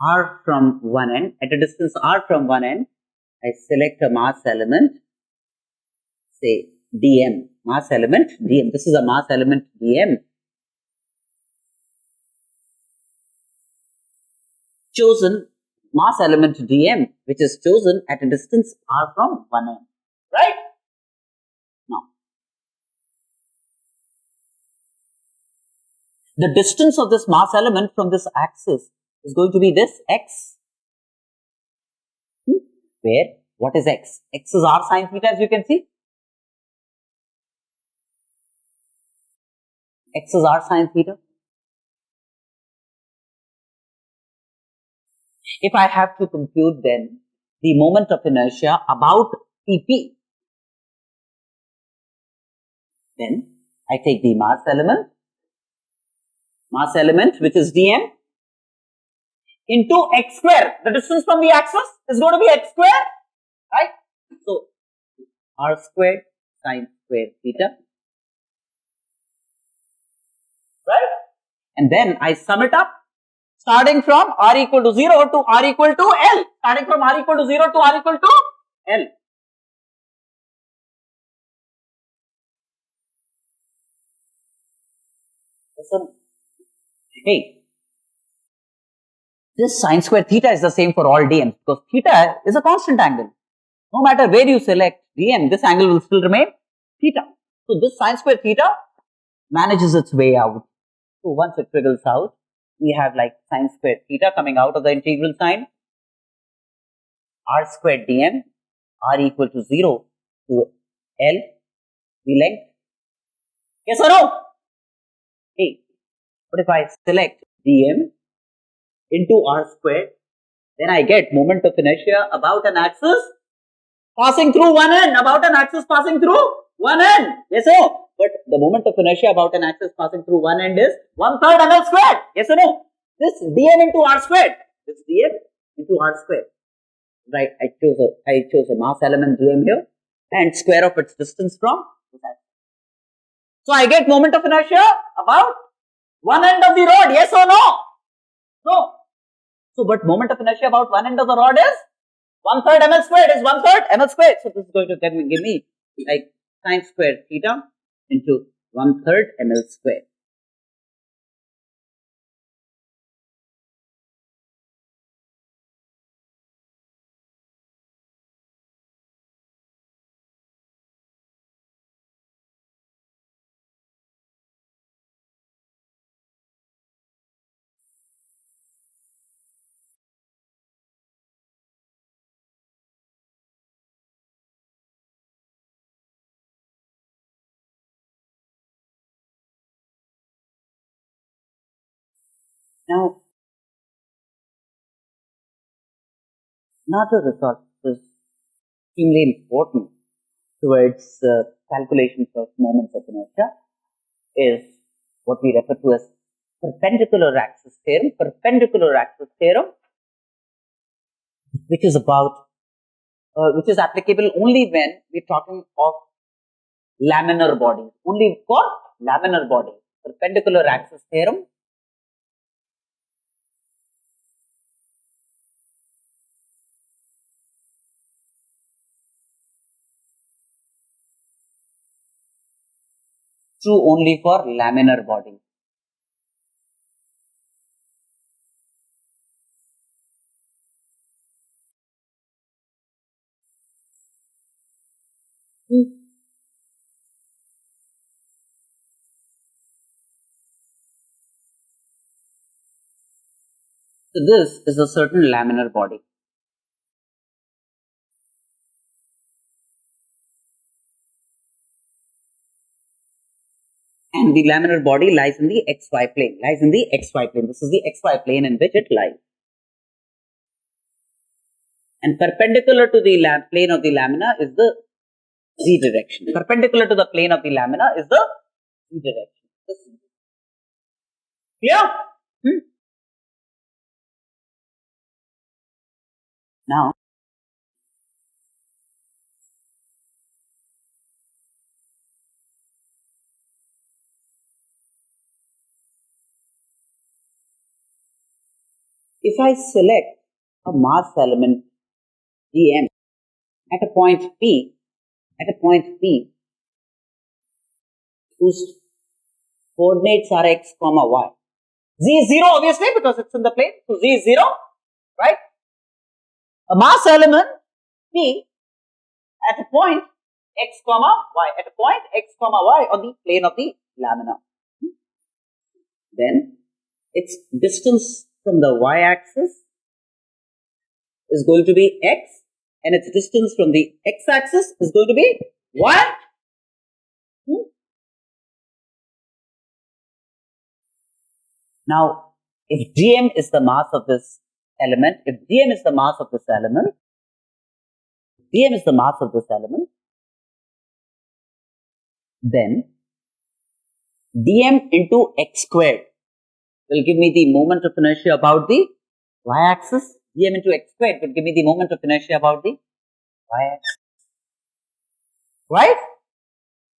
r from one end. At a distance r from one end, I select a mass element, say dm, mass element dm. This is a mass element dm chosen, mass element dm, which is chosen at a distance r from one end, right? Now, the distance of this mass element from this axis is going to be this x, where what is x? X is r sine theta, as you can see. X is r sine theta. If I have to compute then the moment of inertia about PP, then I take the mass element which is dm into x square. The distance from the axis is going to be x square, right? So r squared sine square theta, right? And then I sum it up, starting from r equal to 0 to r equal to L. Starting from r equal to 0 to r equal to L. Listen. Hey, this sine square theta is the same for all dm's because theta is a constant angle. No matter where you select dm, this angle will still remain theta. So this sine square theta manages its way out. So once it wiggles out, we have like sine square theta coming out of the integral sign, r squared dm, r equal to 0 to L, the length. Yes or no? Hey, but if I select dm into r squared, then I get moment of inertia about an axis passing through one end, about an axis passing through one end. Yes or no? But the moment of inertia about an axis passing through one end is 1/3 ml squared. Yes or no? This dm into r squared. This dm into r squared. Right? I chose a mass element dm here and square of its distance from this axis. So I get moment of inertia about one end of the rod. Yes or no? No. So, but moment of inertia about one end of the rod is 1/3 ml squared, is 1/3 ml squared. So, this is going to give me like sine squared theta into 1/3 ml squared. Now, Another result is extremely important towards calculations of moments of inertia is what we refer to as perpendicular axis theorem. Perpendicular axis theorem, which is which is applicable only when we're talking of laminar bodies, only for laminar bodies. Perpendicular axis theorem true only for laminar bodies. So this is a certain laminar body. And the laminar body lies in the xy plane, This is the xy plane in which it lies. And perpendicular to the plane of the lamina is the z direction. Perpendicular to the plane of the lamina is the z direction. Clear? Now, if I select a mass element dm at a point P, whose coordinates are x, y. Z is 0 obviously because it's in the plane. So Z is 0, right? A mass element P at a point x, y, at a point x, y on the plane of the lamina. Then its distance from the y-axis is going to be x, and its distance from the x-axis is going to be y. Now, if dm is the mass of this element, then dm into x squared will give me the moment of inertia about the y-axis. Dm into x squared will give me the moment of inertia about the y-axis. Right?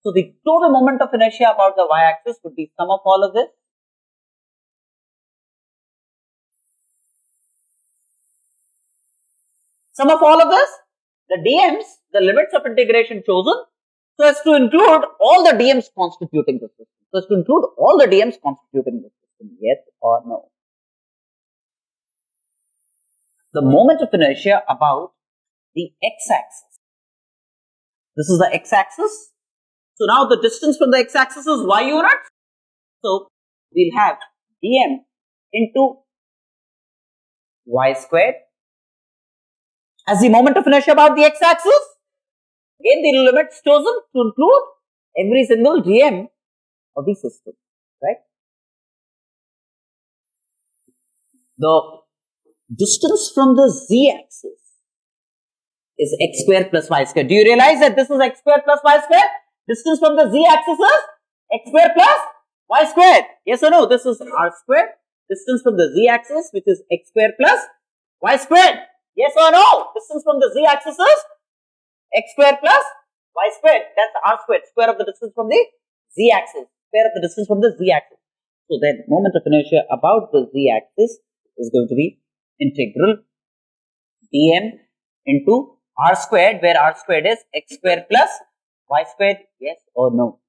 So, the total moment of inertia about the y-axis would be sum of all of this. Sum of all of this, the dm's, the limits of integration chosen, so as to include all the dm's constituting the system. Yes or no? The moment of inertia about the x-axis. This is the x-axis. So now the distance from the x-axis is y unit. So we'll have dm into y squared as the moment of inertia about the x-axis. Again, the limits chosen to include every single dm of the system, right? The distance from the z-axis is x square plus y square. Do you realize that this is x square plus y square? Distance from the z-axis is x square plus y square. Yes or no? This is r square. Distance from the z-axis, which is x square plus y square. Yes or no? Distance from the z-axis is x square plus y square. That's r square. Square of the distance from the z-axis. So then, moment of inertia about the z-axis is going to be integral dm into r squared, where r squared is x square plus y squared. Yes or no?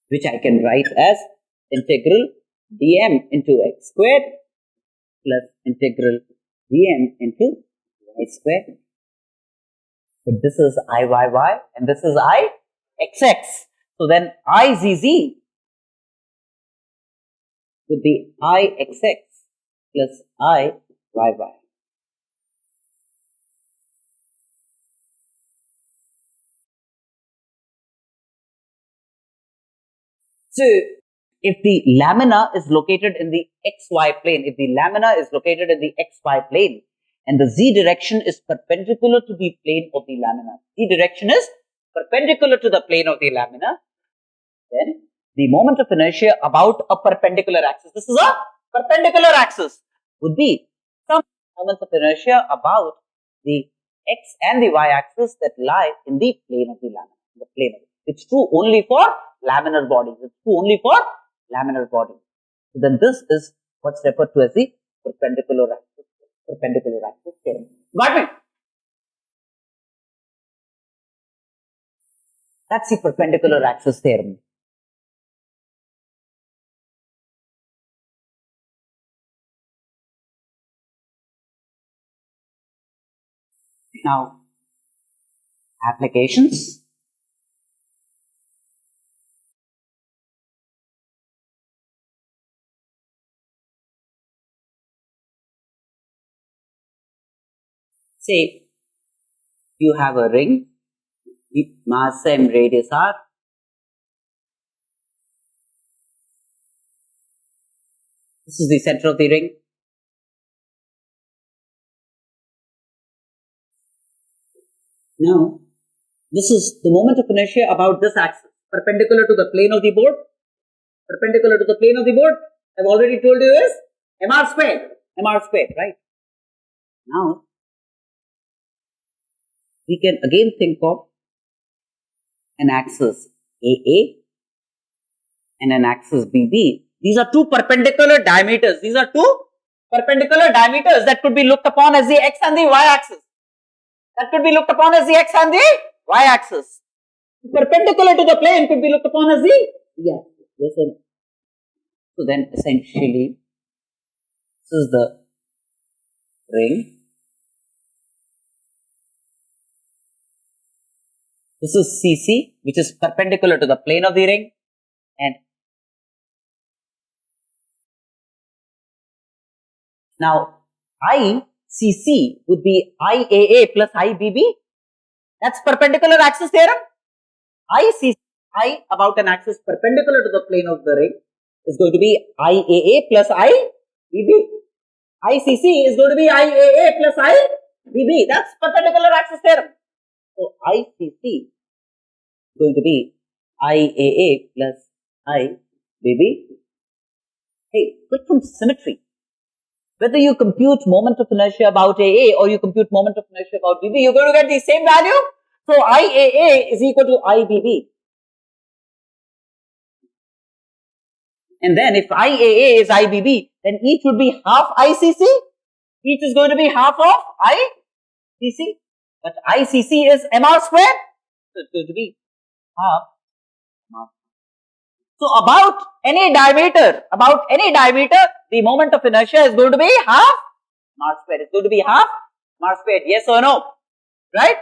Which I can write as integral dm into x squared plus integral dm into y squared. But this is I and this is I xx. So then IZZ would be IXX plus IYY. So if the lamina is located in the xy plane, and the z direction is perpendicular to the plane of the lamina, then the moment of inertia about a perpendicular axis, this is a perpendicular axis, would be some moments of inertia about the x and the y axis that lie in the plane of the lamina, It's true only for laminar bodies. So then this is what's referred to as the perpendicular axis theorem. Got me? That's the perpendicular axis theorem. Now, applications. Say, you have a ring, mass m, radius r. This is the center of the ring. Now, this is the moment of inertia about this axis, perpendicular to the plane of the board. I've already told you is mr squared, right? Now, we can again think of an axis AA and an axis BB. These are two perpendicular diameters. That could be looked upon as the x and the y axis. Perpendicular to the plane could be looked upon as the yes. So then essentially, this is the ring. This is CC, which is perpendicular to the plane of the ring, and now ICC would be IAA plus IBB. That's perpendicular axis theorem. I about an axis perpendicular to the plane of the ring is going to be IAA plus IBB. ICC is going to be IAA plus IBB. That's perpendicular axis theorem. So ICC is going to be IAA plus IBB. Hey, quick from symmetry. Whether you compute moment of inertia about AA or you compute moment of inertia about BB, you're going to get the same value. So IAA is equal to IBB. And then if IAA is IBB, then each would be half ICC. Each is going to be half of ICC. But ICC is mr squared. So it's going to be half mr. So about any diameter, the moment of inertia is going to be half mr squared. It's going to be half mr squared. Yes or no? Right?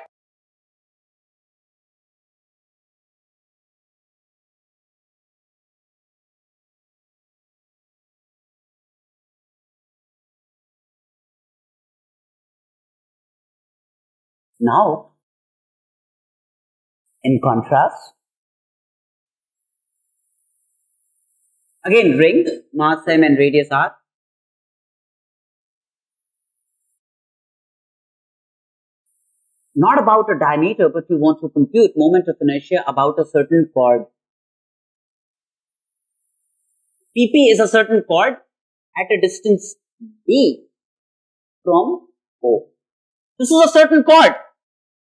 Now, in contrast, again ring, mass m and radius r. Not about a diameter, but we want to compute moment of inertia about a certain chord. PP is a certain chord at a distance d from O. This is a certain chord.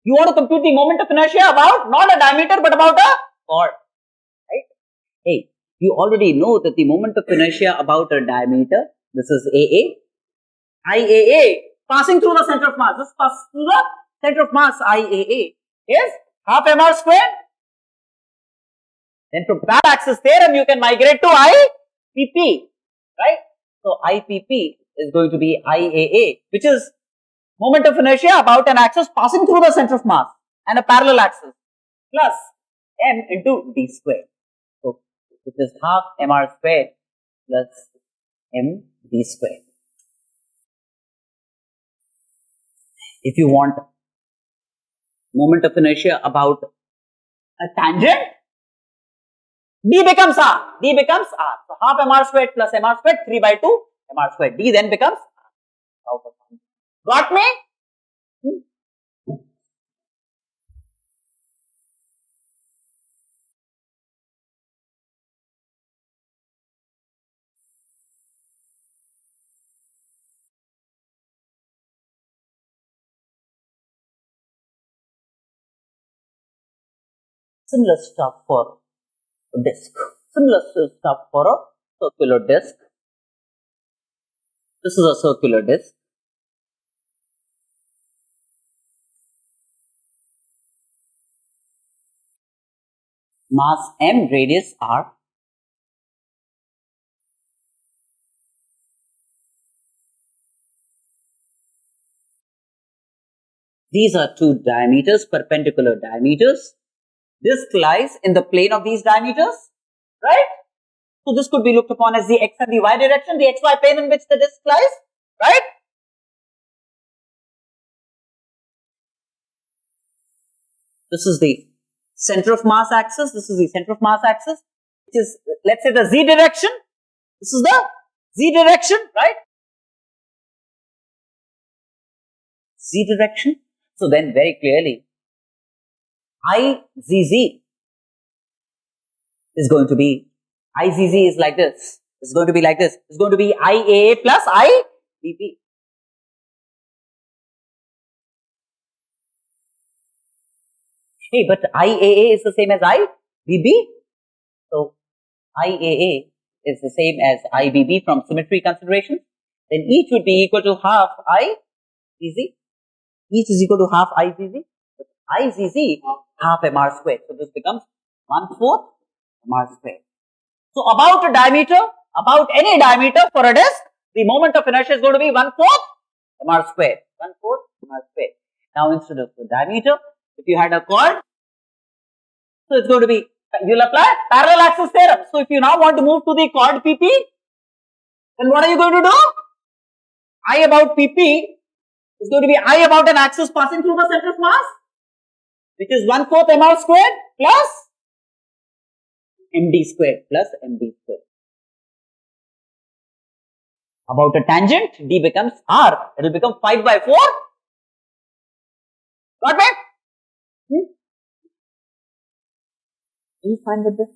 You want to compute the moment of inertia about not a diameter but about a chord, right? Hey, you already know that the moment of inertia about a diameter, this is AA, IAA, passing through the center of mass. This passes through the center of mass, IAA, is half mr squared. Then from that axis theorem, you can migrate to IPP, right? So IPP is going to be IAA, which is moment of inertia about an axis passing through the center of mass and a parallel axis, plus m into d squared. So which is half mr squared plus m d squared. If you want moment of inertia about a tangent, D becomes R. D becomes R. So half mr squared plus mr squared, 3 by 2 mr squared. D then becomes R. Got me? Similar stuff for disk. Similar stuff for a circular disk. This is a circular disk. Mass m, radius r. These are two diameters, perpendicular diameters. Disk lies in the plane of these diameters, right? So this could be looked upon as the x and the y direction, the xy plane in which the disk lies, right? This is the center of mass axis. This is the center of mass axis, which is, let's say, the z direction. This is the z direction, right? Z direction. So then very clearly, IZZ is going to be, IZZ is like this. It's going to be like this. It's going to be IAA plus IBB. Hey, but IAA is the same as IBB. So IAA is the same as IBB from symmetry considerations. Then each would be equal to half IZZ. Each is equal to half IZZ. But IZZ half mr squared. So this becomes 1/4 mr squared. So about a diameter, about any diameter for a disk, the moment of inertia is going to be 1/4 mr squared. 1/4 mr squared. Now instead of the diameter, if you had a chord, so it's going to be, you'll apply parallel axis theorem. So if you now want to move to the chord PP, then what are you going to do? I about PP is going to be I about an axis passing through the center of mass, which is 1/4 mr squared plus md squared plus md squared. About a tangent, d becomes r. It will become 5 by 4. Got it? Are you fine with this?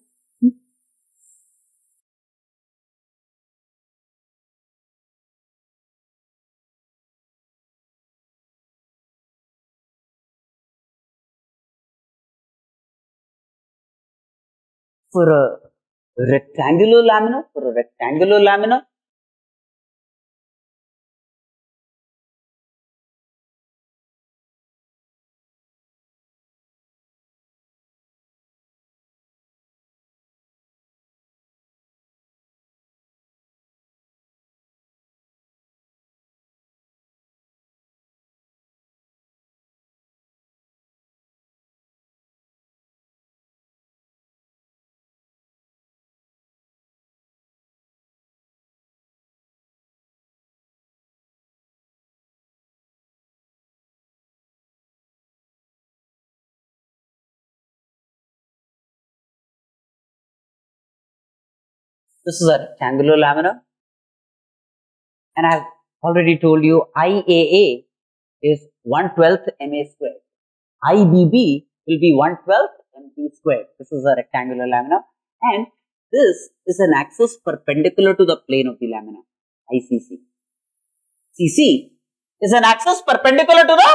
For a rectangular lamina, this is a rectangular lamina, and I have already told you IAA is 1/12 MA squared. IBB will be 1/12 MB squared. This is a rectangular lamina, and this is an axis perpendicular to the plane of the lamina, ICC. CC is an axis perpendicular to the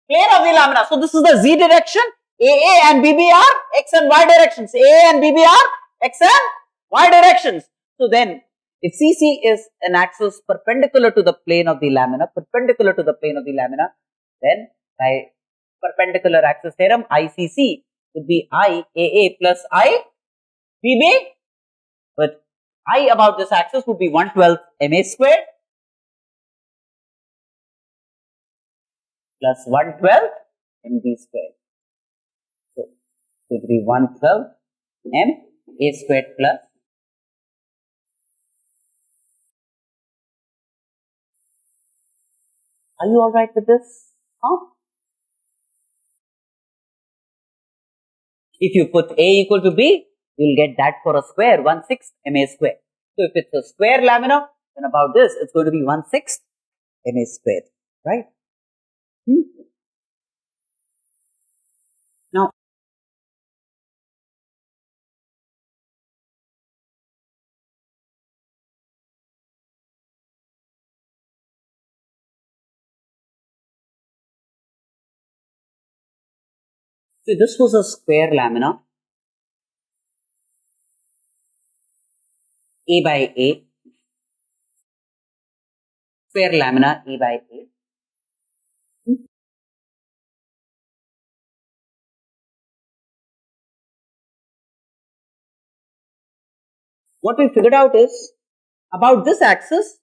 plane of the lamina. So this is the z direction. AA and BB are x and y directions. AA and BB are x and y directions. So then, if CC is an axis perpendicular to the plane of the lamina, then by perpendicular axis theorem, ICC would be IAA plus IBB, but I about this axis would be 1/12 MA squared plus 1/12 MB squared. So it would be 1/12 MA squared plus. Are you alright with this? Huh? If you put A equal to B, you'll get that for a square, 1/6 MA square. So if it's a square lamina, then about this, it's going to be 1/6 MA square, right? Now, see, this was a square lamina, A by A, square lamina A by A. What we figured out is about this axis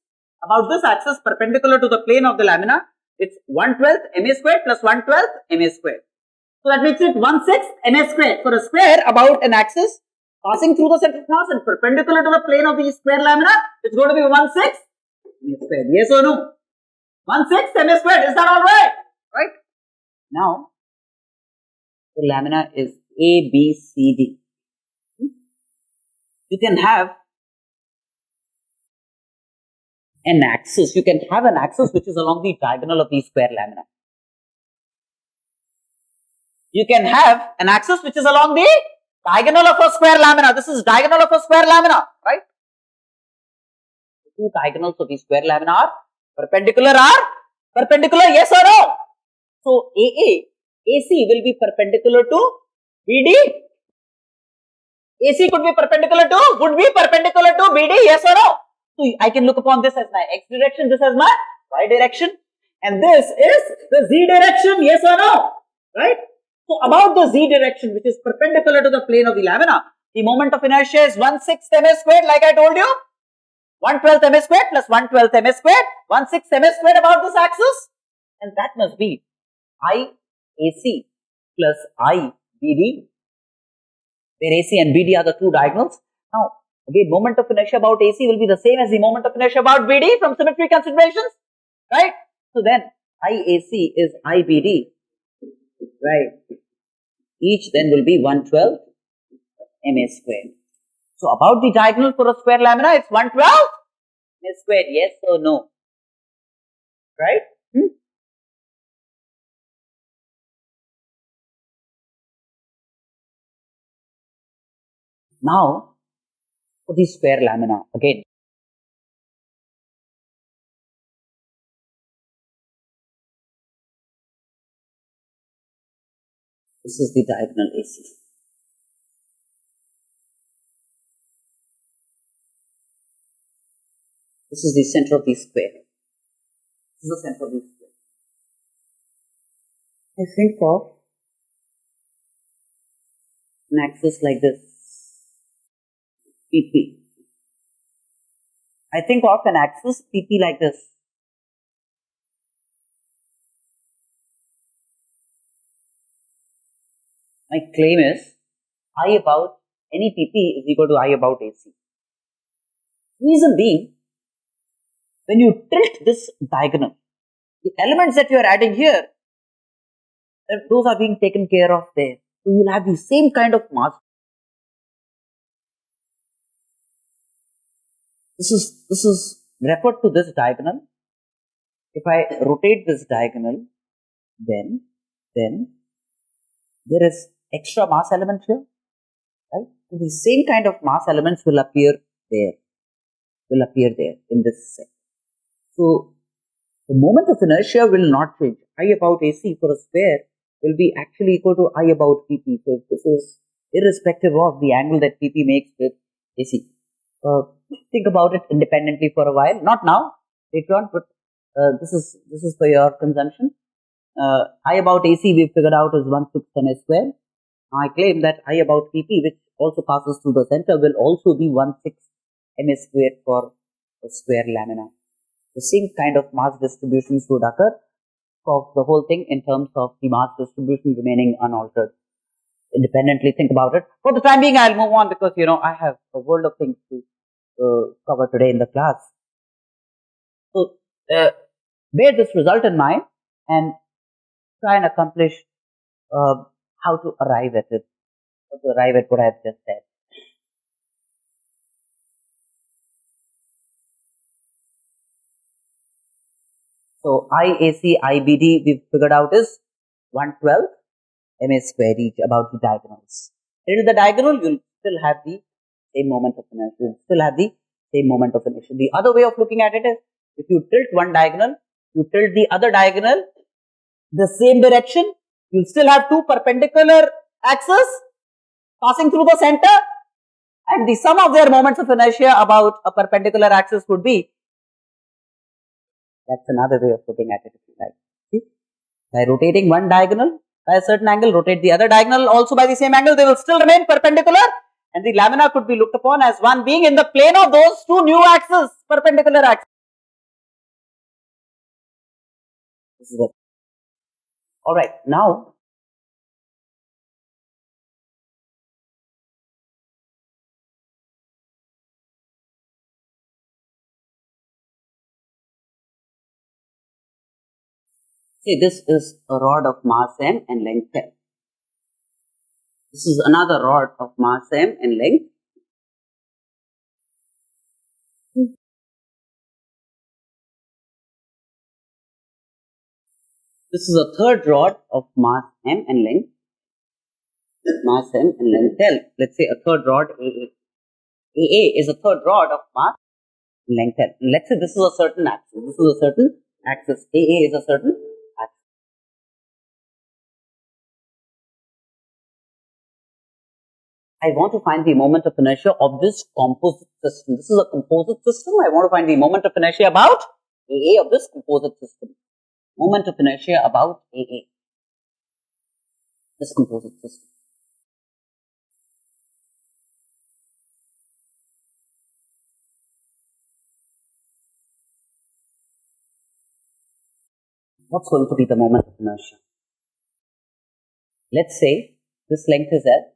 perpendicular to the plane of the lamina, it's 1/12 MA squared plus 1/12 MA squared. So that makes it 1/6 MA squared. For a square about an axis passing through the center of mass and perpendicular to the plane of the square lamina, it's going to be 1/6 MA squared. Yes or no? 1/6 MA squared. Is that all right? Right? Now, the lamina is A, B, C, D. You can have an axis. You can have an axis which is along the diagonal of the square lamina. You can have an axis which is along the diagonal of a square lamina. This is diagonal of a square lamina, right? The two diagonals of the square lamina are perpendicular, yes or no? So AC will be perpendicular to BD. AC could be perpendicular to, would be perpendicular to BD, yes or no? So I can look upon this as my X direction, this as my Y direction, and this is the Z direction, yes or no? Right? So about the Z direction, which is perpendicular to the plane of the lamina, the moment of inertia is 1/6 MA squared, like I told you. 1/12 MA squared plus 1/12 MA squared, 1/6 MA squared about this axis, and that must be IAC plus IBD, where AC and BD are the two diagonals. Now, again, moment of inertia about AC will be the same as the moment of inertia about BD from symmetry considerations, right? So then, IAC is IBD, right? Each then will be 1/12 MA squared. So, about the diagonal for a square lamina, it's 1/12 MA squared, yes or no? Right? Now, for the square lamina, again, this is the diagonal AC. This is the center of the square. This is the center of the square. I think of an axis like this, PP. I think of an axis PP like this. My claim is I about any PP is equal to I about AC. Reason being, when you tilt this diagonal, the elements that you are adding here, those are being taken care of there. So you will have the same kind of mass. This is referred to this diagonal. If I rotate this diagonal, then there is extra mass element here, right? So the same kind of mass elements will appear there, in this set. So the moment of inertia will not change. I about AC for a square will be actually equal to I about PP. So this is irrespective of the angle that PP makes with AC. Think about it independently for a while. Not now, later on, but this is for your consumption. I about AC we figured out is 1/6 MA square. I claim that I about PP, which also passes through the center, will also be 1/6 MA square for a square lamina. The same kind of mass distributions would occur of the whole thing in terms of the mass distribution remaining unaltered. Independently think about it. For the time being, I'll move on because, I have a world of things to cover today in the class. So, bear this result in mind and try and accomplish how to arrive at it, how to arrive at what I have just said. So IAC, IBD we've figured out is 112 MA square each about the diagonals. Till the diagonal, you'll still have the same moment of inertia. You'll still have the same moment of inertia. The other way of looking at it is, if you tilt one diagonal, you tilt the other diagonal the same direction, you'll still have two perpendicular axes passing through the center, and the sum of their moments of inertia about a perpendicular axis would be. That's another way of looking at it if you like. See? By rotating one diagonal by a certain angle, rotate the other diagonal also by the same angle, they will still remain perpendicular, and the lamina could be looked upon as one being in the plane of those two new axes, perpendicular axes. This is it. Alright, now see, this is a rod of mass m and length L. This is another rod of mass m and length. This is a third rod of mass m and length. Mass m and length L. Let's say a third rod AA is a third rod of mass and length L. Let's say this is a certain axis. This is a certain axis. AA is a certain axis. I want to find the moment of inertia of this composite system. This is a composite system. I want to find the moment of inertia about AA of this composite system. Moment of inertia about AA. This composite system. What's going to be the moment of inertia? Let's say this length is L.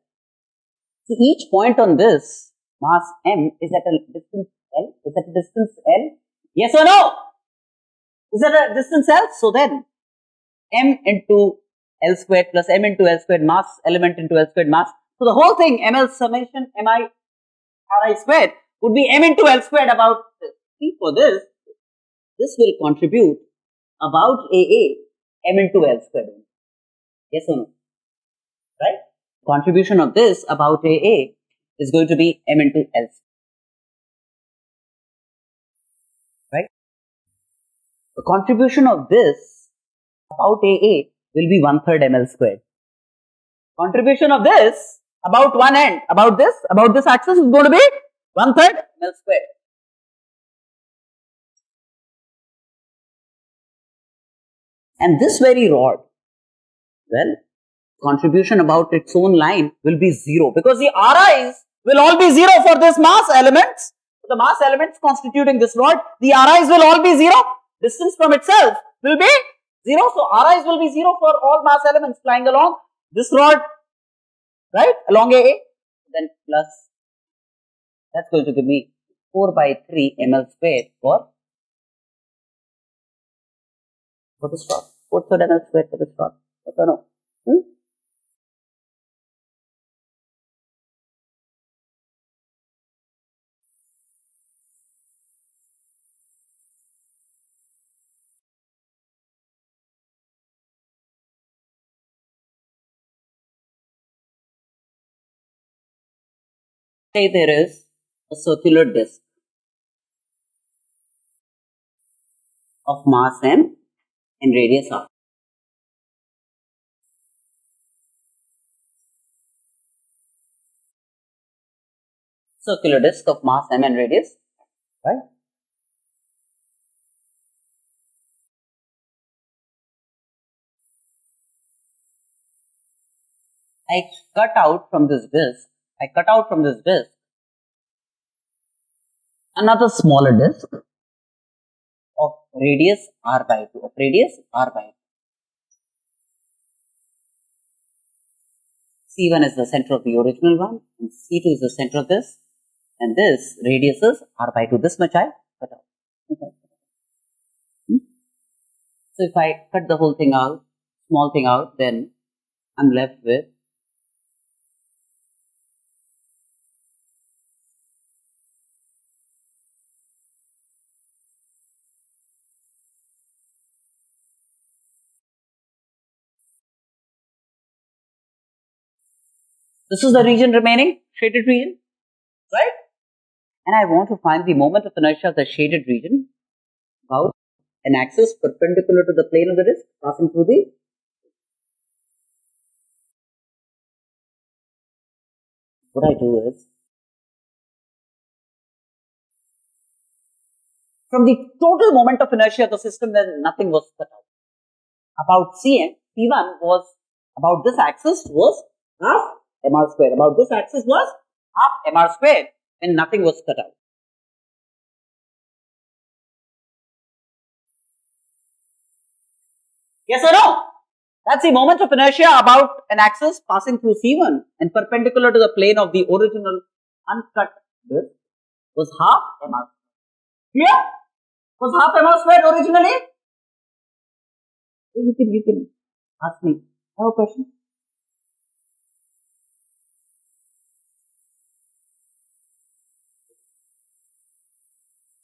So each point on this mass m is at a distance L. Is at a distance L? Yes or no? Is at a distance L? So then m into L squared plus m into L squared mass element into L squared mass. So the whole thing ML summation mi Ri squared would be m into L squared about this. See, for this will contribute about AA m into L squared. Yes or no? Right? Contribution of this about AA is going to be m into L. Right? The contribution of this about AA will be 1/3 ml squared. Contribution of this about one end, about this axis is going to be 1/3 ml squared. And this very rod, well, contribution about its own line will be 0 because the Ri's will all be 0 for this mass elements. So the mass elements constituting this rod, the Ri's will all be 0. Distance from itself will be 0. So Ri's will be 0 for all mass elements flying along this rod, right, along AA. Then plus, that's going to give me 4/3 ml squared for this rod. 4/3 ml squared for this rod. Yes or no? Say there is a circular disc of mass m and radius r. Circular disc of mass m and radius, right? I cut out from this disc another smaller disc of radius r/2, C1 is the center of the original one, and C2 is the center of this, and this radius is r/2. This much I cut out. Okay. So if I cut the whole thing out, small thing out, then I'm left with This is the region remaining, shaded region, right? And I want to find the moment of inertia of the shaded region about an axis perpendicular to the plane of the disk passing through the. What I do is, from the total moment of inertia of the system, then nothing was cut out. About Cn, C1 was, about this axis was half mr square. About this axis was half mr square, and nothing was cut out. Yes or no? That's the moment of inertia about an axis passing through C1 and perpendicular to the plane of the original uncut disk was half mr. Clear? Was half mr squared originally? You can ask me. I have a question.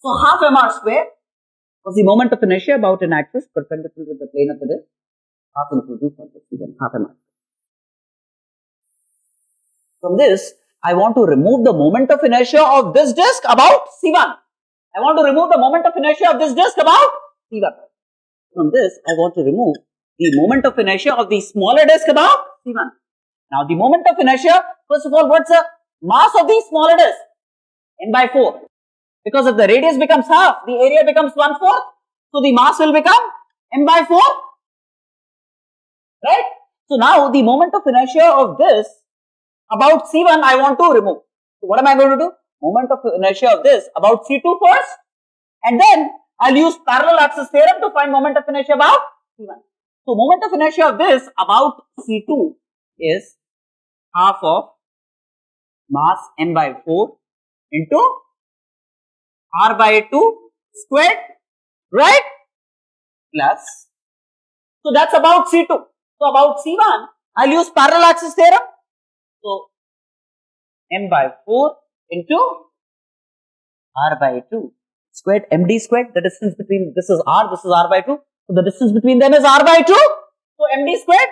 So half mr square was the moment of inertia about an axis perpendicular to the plane of the disk passing through the surface C1, half mr. From this, I want to remove the moment of inertia of this disk about C1. I want to remove the moment of inertia of this disk about C1. From this, I want to remove the moment of inertia of the smaller disk about C1. Now, the moment of inertia, first of all, what's the mass of the smaller disk? N/4. Because if the radius becomes half, the area becomes 1/4. So, the mass will become m/4. Right? So, now the moment of inertia of this about C1 I want to remove. So, what am I going to do? Moment of inertia of this about C2 first, and then I'll use parallel axis theorem to find moment of inertia about C1. So, moment of inertia of this about C2 is half of mass m/4 into r/2 squared, right? Plus, so that's about C2. So, about C1, I'll use parallel axis theorem. So, m/4 into r/2 squared, md squared, the distance between, this is r/2. So, the distance between them is r/2. So, md squared.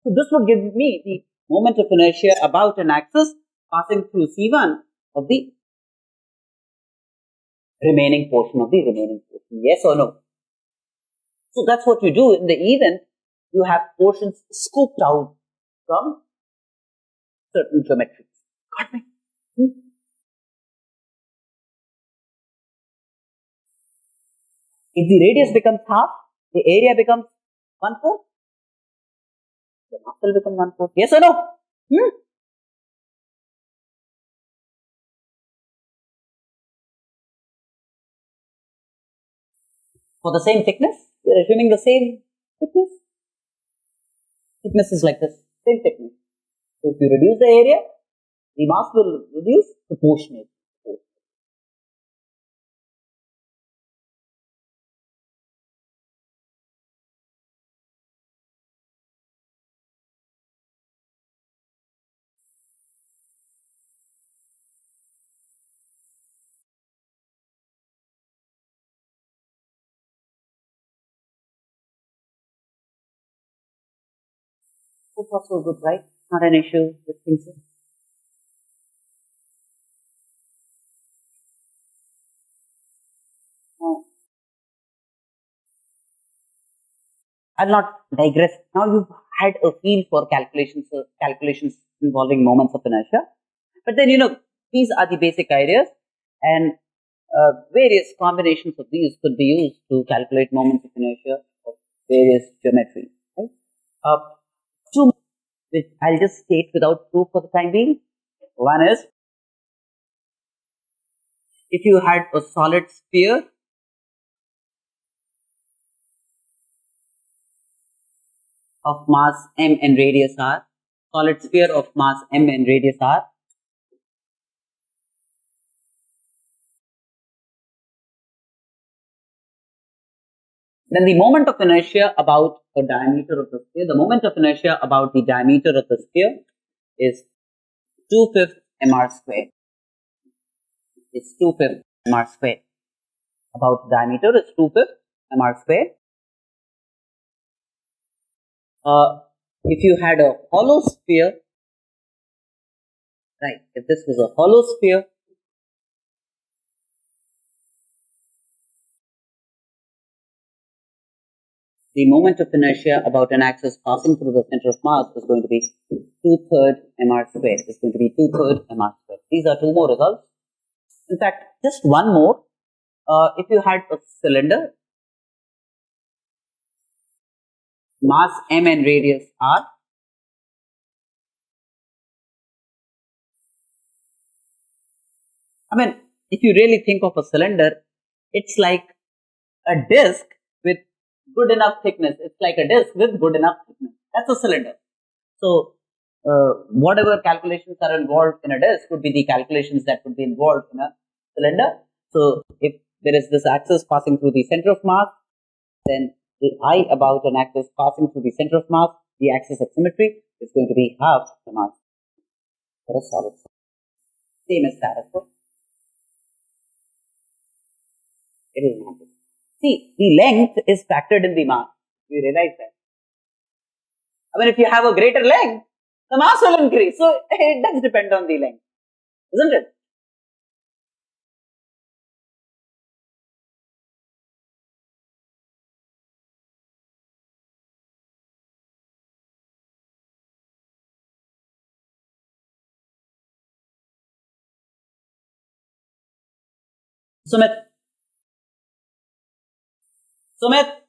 So, this would give me the moment of inertia about an axis passing through C1 of the remaining portion of the remaining portion. Yes or no? So, that's what you do in the event you have portions scooped out from certain geometries. Got me? If the radius becomes half, the area becomes 1/4. The mass will become 1/4. Yes or no? For the same thickness, we are assuming the same thickness. Thickness is like this, same thickness. So if you reduce the area, the mass will reduce proportionately. So far so good, right? Not an issue with things. I'll not digress. Now you've had a feel for calculations involving moments of inertia. But then, these are the basic ideas, and various combinations of these could be used to calculate moments of inertia of various geometries. Right? Two, which I'll just state without proof for the time being. One is, if you had a solid sphere of mass m and radius r, solid sphere of mass m and radius r, then the moment of inertia about the diameter of the sphere, the moment of inertia about the diameter of the sphere is 2/5 mr square. It's 2/5 mr square. About diameter is 2/5 mr square. If you had a hollow sphere right? If this was a hollow sphere, the moment of inertia about an axis passing through the center of mass is going to be 2/3 mr squared. It's going to be 2/3 mr squared. These are two more results. In fact, just one more. If you had a cylinder, mass m and radius r, I mean, if you really think of a cylinder, it's like a disc with good enough thickness. It's like a disc with good enough thickness. That's a cylinder. So, whatever calculations are involved in a disc would be the calculations that would be involved in a cylinder. So, if there is this axis passing through the center of mass, then the I about an axis passing through the center of mass, the axis of symmetry, is going to be half the mass for a solid. Same as that, of course. It is not. See, the length is factored in the mass. You realize that? I mean, if you have a greater length, the mass will increase. So, it does depend on the length, isn't it? Sumit, Sumit,